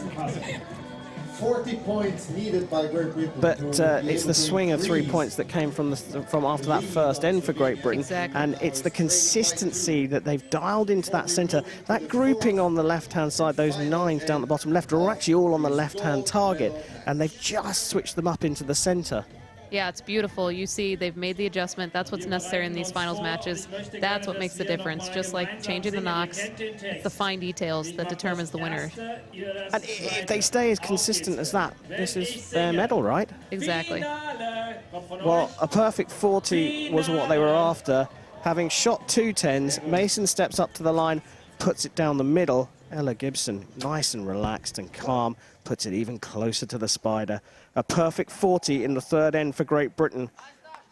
40 points needed by Great Britain. But it's the swing of 3 points that came from after that first end for Great Britain. Exactly. And it's the consistency that they've dialed into that centre. That grouping on the left-hand side, those 9s down the bottom left, are actually all on the left-hand target. And they've just switched them up into the centre. Yeah, it's beautiful. You see they've made the adjustment. That's what's necessary in these finals matches. That's what makes the difference. Just like changing the knocks, it's the fine details that determines the winner. And if they stay as consistent as that, this is their medal, right? Exactly. Well, a perfect 40 was what they were after. Having shot 2 10s, Mason steps up to the line, puts it down the middle. Ella Gibson, nice and relaxed and calm, puts it even closer to the spider. A perfect 40 in the third end for Great Britain.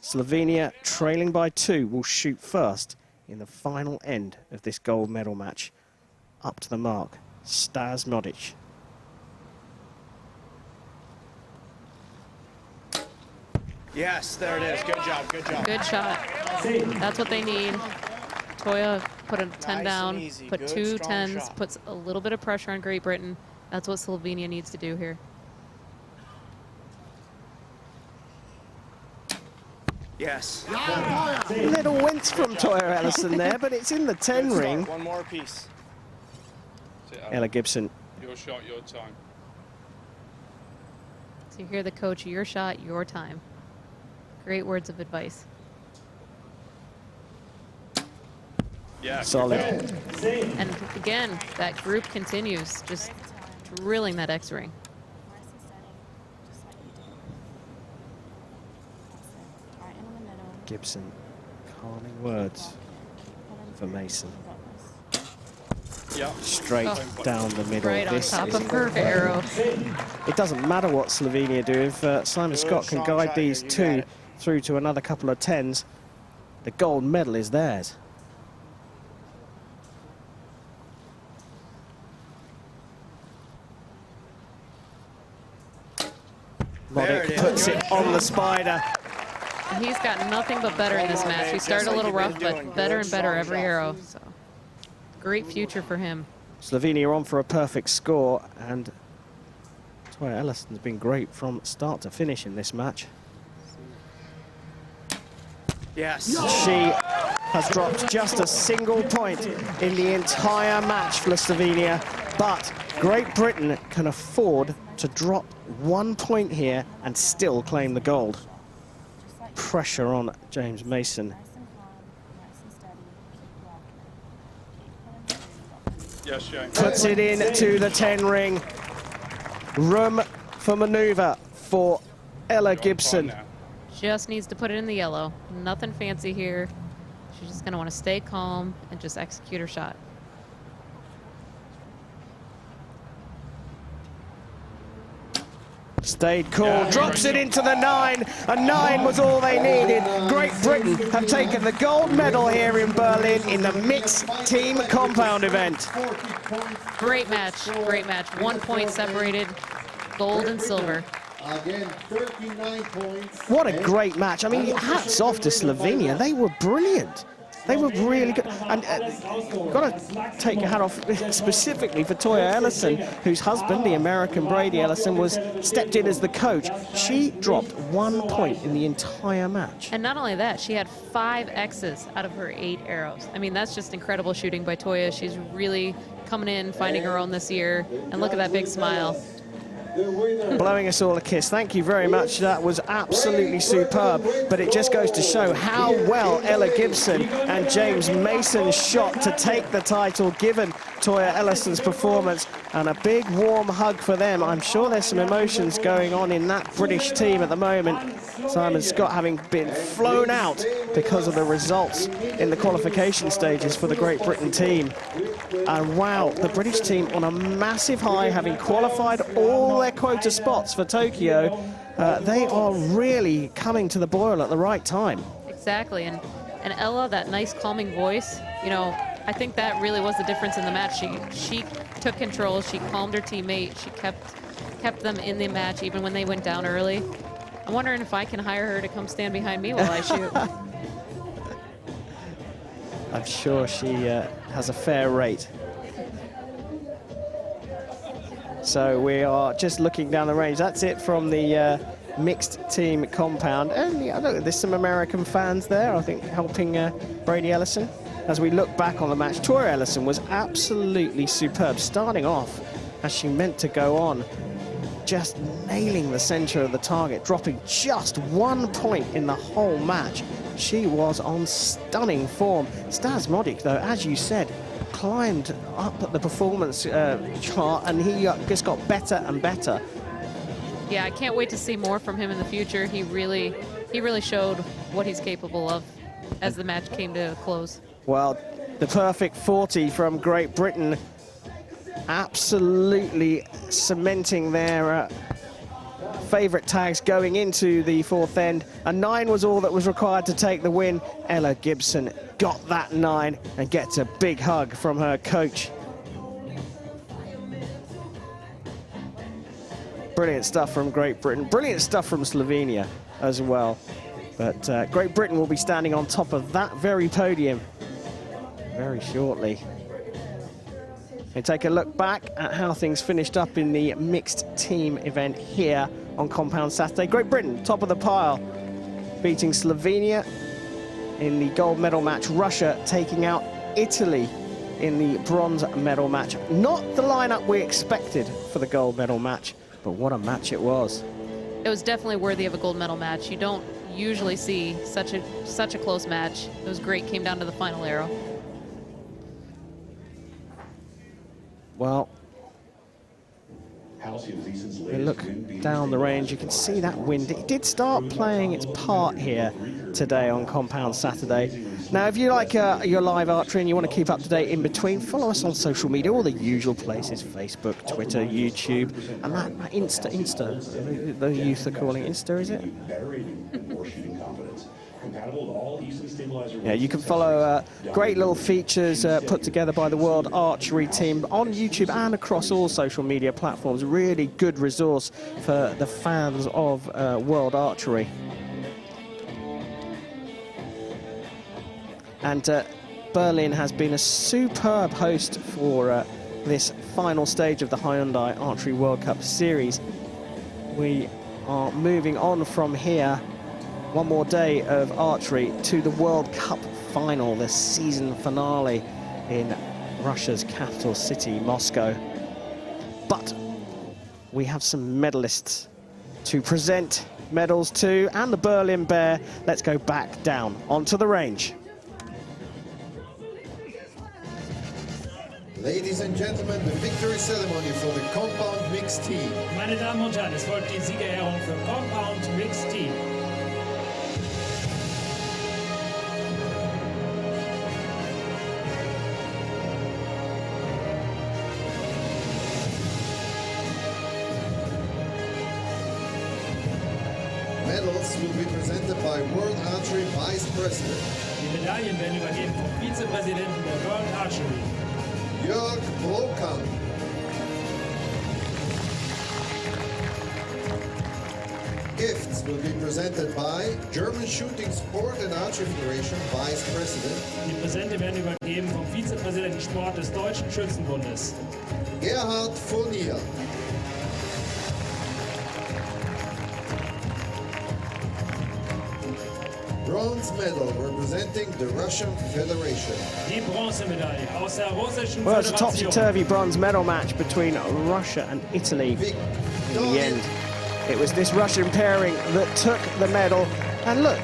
Slovenia, trailing by 2, will shoot first in the final end of this gold medal match. Up to the mark, Stas Modic. Yes, there it is. Good job, good job. Good shot. That's what they need. Toya put a 10 down, put 2 10s, puts a little bit of pressure on Great Britain. That's what Slovenia needs to do here. Yes. Little wince from Toya Ellison there, but it's in the 10 ring. One more piece. Ella Gibson. Your shot, your time. So you hear the coach, your shot, your time. Great words of advice. Yeah. Solid. And again, that group continues, just drilling that X-ring. Gibson, calming words for Mason. Yeah. Straight down the middle. Right on This top is of her arrow. It doesn't matter what Slovenia do. If Simon Scott can guide these 2 through to another couple of 10s, the gold medal is theirs. Modic puts it on the spider. He's got nothing but better in this match. He started a little rough, but better and better every arrow. So great future for him. Slovenia on for a perfect score, and Toya Ellison's been great from start to finish in this match. Yes. She has dropped just a single point in the entire match for Slovenia, but Great Britain can afford to drop 1 point here and still claim the gold. Pressure on James Mason. Yes, James. Puts it into the 10 ring. Room for manoeuvre for Ella Gibson. Just needs to put it in the yellow. Nothing fancy here. She's just going to want to stay calm and just execute her shot. Stayed cool, drops it into the 9. A 9 was all they needed. Great Britain have taken the gold medal here in Berlin in the mixed team compound event. Great match, great match. 1 point separated, gold and silver. Again, 39 points. What a great match. I mean, hats off to Slovenia. They were brilliant. They were really good. And got to take your hat off specifically for Toya Ellison, whose husband, the American Brady Ellison, was stepped in as the coach. She dropped 1 point in the entire match. And not only that, she had 5 X's out of her 8 arrows. I mean, that's just incredible shooting by Toya. She's really coming in, finding her own this year. And look at that big smile. blowing us all a kiss. Thank you very much. That was absolutely superb, but it just goes to show how well Ella Gibson and James Mason shot to take the title, given Toya Ellison's performance, and a big warm hug for them. I'm sure there's some emotions going on in that British team at the moment. Simon Scott having been flown out because of the results in the qualification stages for the Great Britain team. And wow, the British team on a massive high, having qualified all their quota spots for Tokyo. They are really coming to the boil at the right time. Exactly, and Ella, that nice calming voice, you know, I think that really was the difference in the match. She took control, she calmed her teammate, she kept them in the match even when they went down early. I'm wondering if I can hire her to come stand behind me while I shoot. I'm sure she has a fair rate. So we are just looking down the range. That's it from the mixed team compound. And yeah, look, there's some American fans there, I think, helping Brady Ellison. As we look back on the match, Toya Ellison was absolutely superb, starting off as she meant to go on, just nailing the center of the target, dropping just 1 point in the whole match. She was on stunning form. Stas Modic, though, as you said, climbed up the performance chart, and he just got better and better. Yeah, I can't wait to see more from him in the future. He really showed what he's capable of as the match came to a close. Well, the perfect 40 from Great Britain, absolutely cementing their favorite tags going into the fourth end. A 9 was all that was required to take the win. Ella Gibson got that 9 and gets a big hug from her coach. Brilliant stuff from Great Britain. Brilliant stuff from Slovenia as well. But Great Britain will be standing on top of that very podium very shortly. And take a look back at how things finished up in the mixed team event here on Compound Saturday. Great Britain, top of the pile, beating Slovenia in the gold medal match. Russia taking out Italy in the bronze medal match. Not the lineup we expected for the gold medal match, but what a match it was. It was definitely worthy of a gold medal match. You don't usually see such a close match. It was great, came down to the final arrow. Well, we look down the range, you can see that wind. It did start playing its part here today on Compound Saturday. Now, if you like your live archery and you want to keep up to date in between, follow us on social media, all the usual places, Facebook, Twitter, YouTube, and that Insta, the youth are calling it Insta, is it? Yeah, you can follow great little features put together by the World Archery team on YouTube and across all social media platforms. Really good resource for the fans of World Archery. And Berlin has been a superb host for this final stage of the Hyundai Archery World Cup series. We are moving on from here. One more day of archery to the World Cup final, the season finale in Russia's capital city, Moscow. But we have some medalists to present medals to, and the Berlin Bear. Let's go back down onto the range. Ladies and gentlemen, the victory ceremony for the Compound Mixed Team. Meine Damen und Herren, es folgt die Siegerehrung für Compound Mixed Team. Medals will be presented by World Archery Vice President. Die Medaillen werden übergeben vom Vizepräsidenten der World Archery, Jörg Brokamp. Gifts will be presented by German Shooting Sport and Archery Federation Vice President. Die Präsente werden übergeben vom Vizepräsidenten Sport des Deutschen Schützenbundes, Gerhard Fournier. bronze medal representing the Russian Federation. Die Bronzemedaille aus der russischen Well, it's a Föderation. topsy-turvy bronze medal match between Russia and Italy. In the end, it was this Russian pairing that took the medal. And look,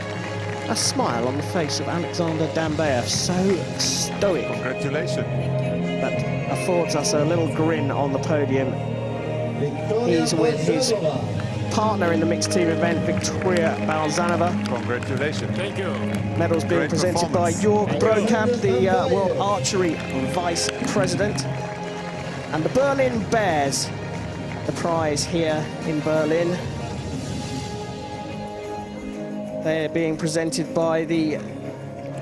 a smile on the face of Alexander Dambayev, so stoic. Congratulations. That affords us a little grin on the podium. He's with his partner in the mixed team event, Victoria Balzanova. Congratulations. Thank you. Medals being Great presented by Jörg Brokamp, the World Archery Vice President. And the Berlin Bears, the prize here in Berlin. They're being presented by the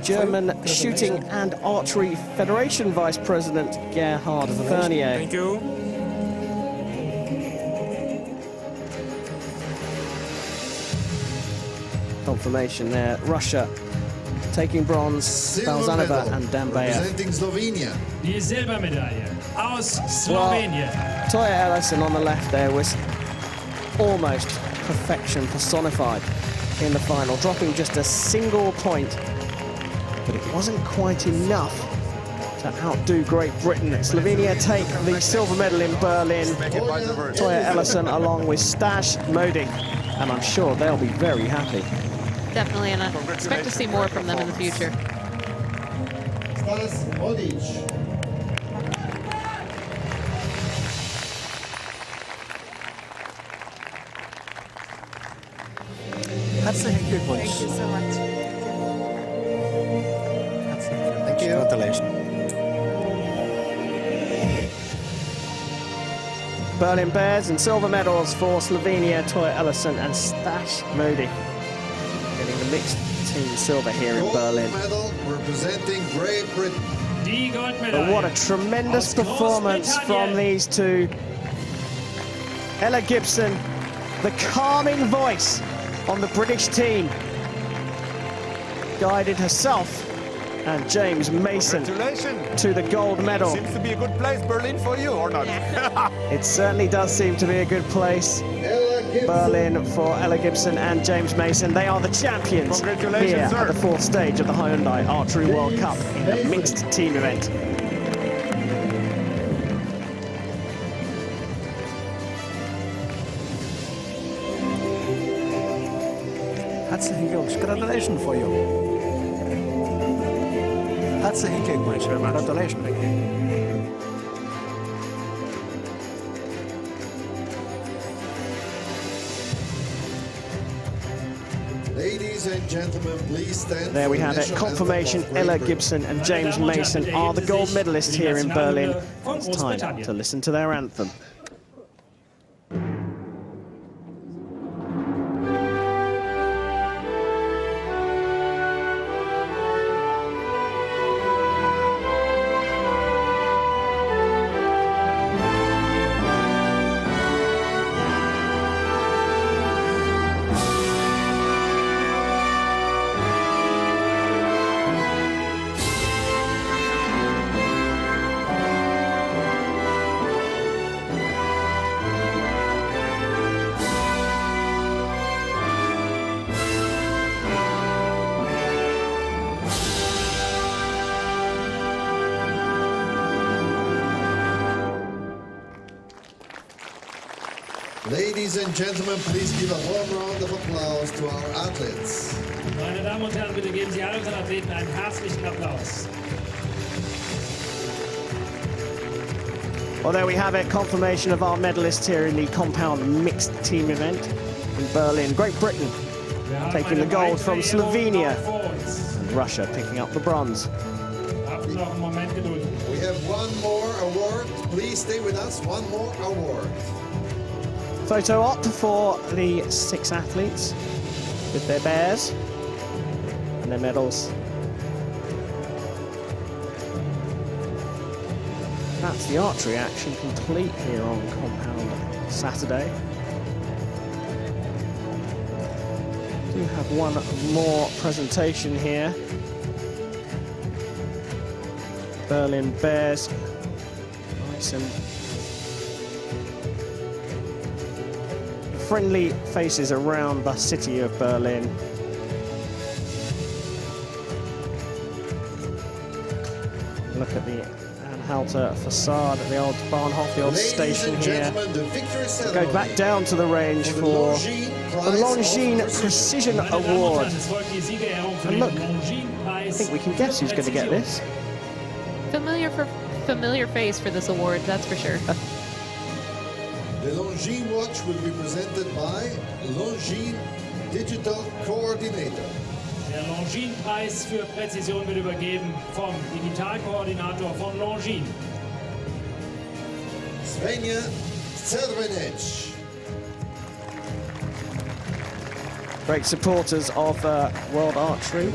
German Shooting and Archery Federation Vice President, Gerhard Vernier. Thank you. Confirmation there. Russia taking bronze, Balzanova and Dambayev. Representing Slovenia. Die Silbermedaille aus Slowenien. Well, Toya Ellison on the left there was almost perfection personified in the final, dropping just a single point, but it wasn't quite enough to outdo Great Britain. Slovenia take the silver medal in Berlin. Toya Ellison along with Stash Modi, and I'm sure they'll be very happy. Definitely, and I expect to see more from them in the future. Stas Modic. Herzlichen Glückwunsch. Thank you so much. Thank you. Congratulations. Berlin Bears and silver medals for Slovenia, Toya Ellison and Stash Modi. Getting the mixed team silver here in Berlin. Gold medal representing Great Britain. Die Goldmedaille. But what a tremendous performance from these two. Ella Gibson, the calming voice on the British team, guided herself and James Mason to the gold medal. Seems to be a good place, Berlin, for you, or not? It certainly does seem to be a good place. Berlin for Ella Gibson and James Mason. They are the champions here at the fourth stage of the Hyundai Archery World Cup in the mixed team event. Herzlichen Glückwunsch. Congratulations for you. Herzlichen Glückwunsch. Congratulations. Ladies and gentlemen, please stand. There we for have it. national Confirmation. anthem of Great Ella Britain. Gibson and James Mason are the gold medalists here in Berlin. It's time to listen to their anthem. Ladies and gentlemen, please give a warm round of applause to our athletes. Meine Damen und Herren, bitte geben Sie all unseren Athleten einen herzlichen Applaus. Well, there we have it. Confirmation of our medalists here in the compound mixed team event in Berlin. Great Britain taking the gold from Slovenia and Russia picking up the bronze. We have one more award. Please stay with us. One more award. Photo op for the 6 athletes with their bears and their medals. That's the archery action complete here on Compound Saturday. We do have one more presentation here. Berlin Bears. Nice and friendly faces around the city of Berlin. Look at the Anhalter facade, the old Bahnhof, the old station here. We go back down to the range for the Longines Precision Award. And look, I think we can guess who's going to get this. Familiar face for this award, that's for sure. The Longines watch will be presented by Longines Digital Coordinator. Der Longines-Preis für Präzision wird übergeben vom Digitalkoordinator von Longines. Svenja Cervenec. Great supporters of World Archery,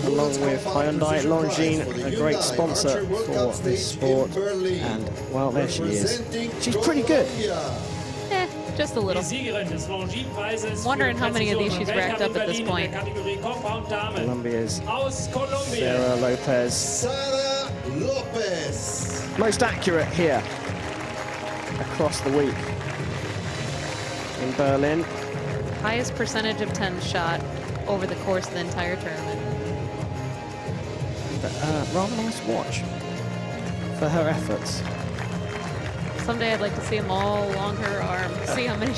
along with Hyundai. Longines, a great sponsor for this sport. And, well, there she is. She's pretty good. Just a little. Wondering how many of these she's racked up at this point. Colombia's Sarah Lopez. Most accurate here across the week in Berlin. Highest percentage of 10 shot over the course of the entire tournament. Rather nice watch for her efforts. Someday I'd like to see them all along her arm, see how many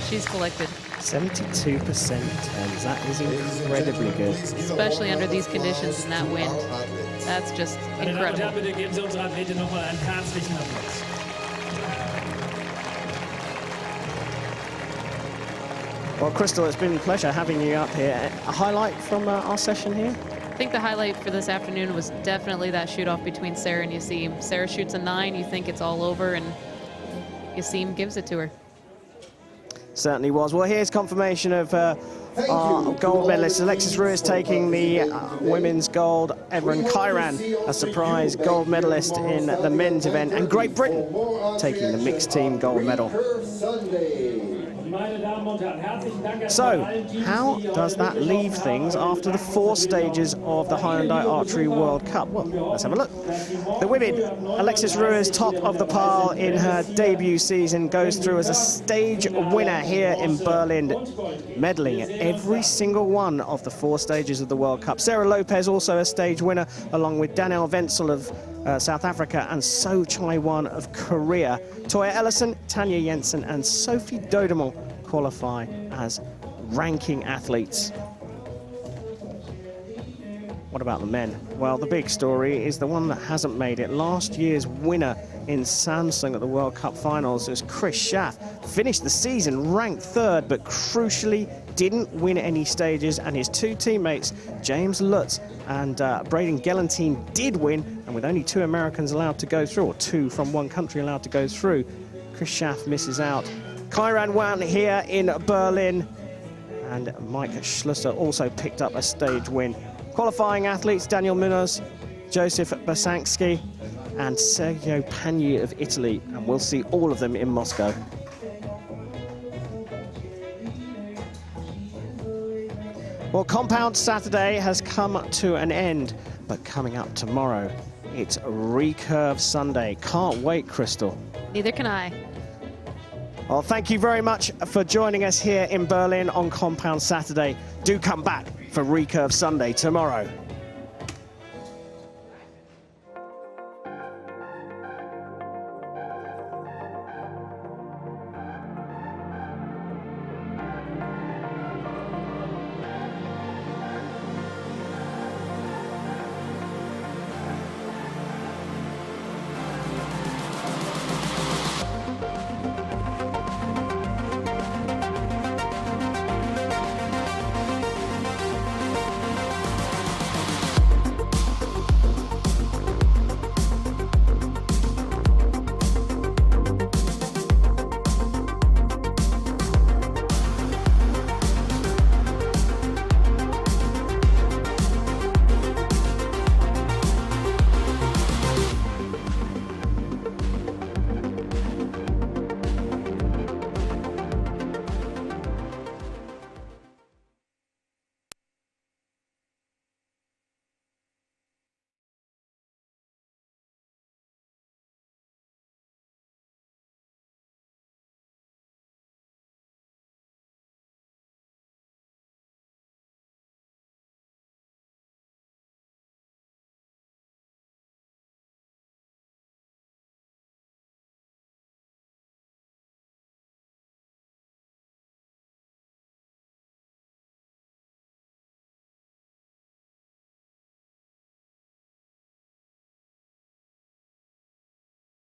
she's collected. 72% 10s, that is incredibly good. Especially under these conditions and that wind. That's just incredible. Well, Crystal, it's been a pleasure having you up here. A highlight from our session here? I think the highlight for this afternoon was definitely that shoot-off between Sarah and Yasim. Sarah shoots a 9, you think it's all over, and Yasim gives it to her. Certainly was. Well, here's confirmation of our gold medalist. Alexis Ruiz taking the women's gold. Evren Kairan, a surprise gold medalist in the men's event. And Great Britain taking the mixed team gold medal. So, how does that leave things after the 4 stages of the Hyundai Archery World Cup? Well, let's have a look. The women, Alexis Ruiz, top of the pile in her debut season, goes through as a stage winner here in Berlin, medaling at every single one of the 4 stages of the World Cup. Sarah Lopez, also a stage winner, along with Danielle Wenzel of South Africa and So Chai-Wan of Korea. Toya Ellison, Tanya Jensen and Sophie Dodemel qualify as ranking athletes. What about the men? Well, the big story is the one that hasn't made it. Last year's winner in Samsung at the World Cup finals was Chris Schaff. Finished the season ranked 3rd, but crucially didn't win any stages, and his 2 teammates, James Lutz and Braden Gelantine, did win, and with only 2 Americans allowed to go through, or 2 from one country allowed to go through, Chris Schaff misses out. Kairan won here in Berlin, and Mike Schlusser also picked up a stage win. Qualifying athletes, Daniel Munoz, Joseph Basansky, and Sergio Pagni of Italy, and we'll see all of them in Moscow. Well, Compound Saturday has come to an end, but coming up tomorrow, it's Recurve Sunday. Can't wait, Crystal. Neither can I. Well, thank you very much for joining us here in Berlin on Compound Saturday. Do come back for Recurve Sunday tomorrow.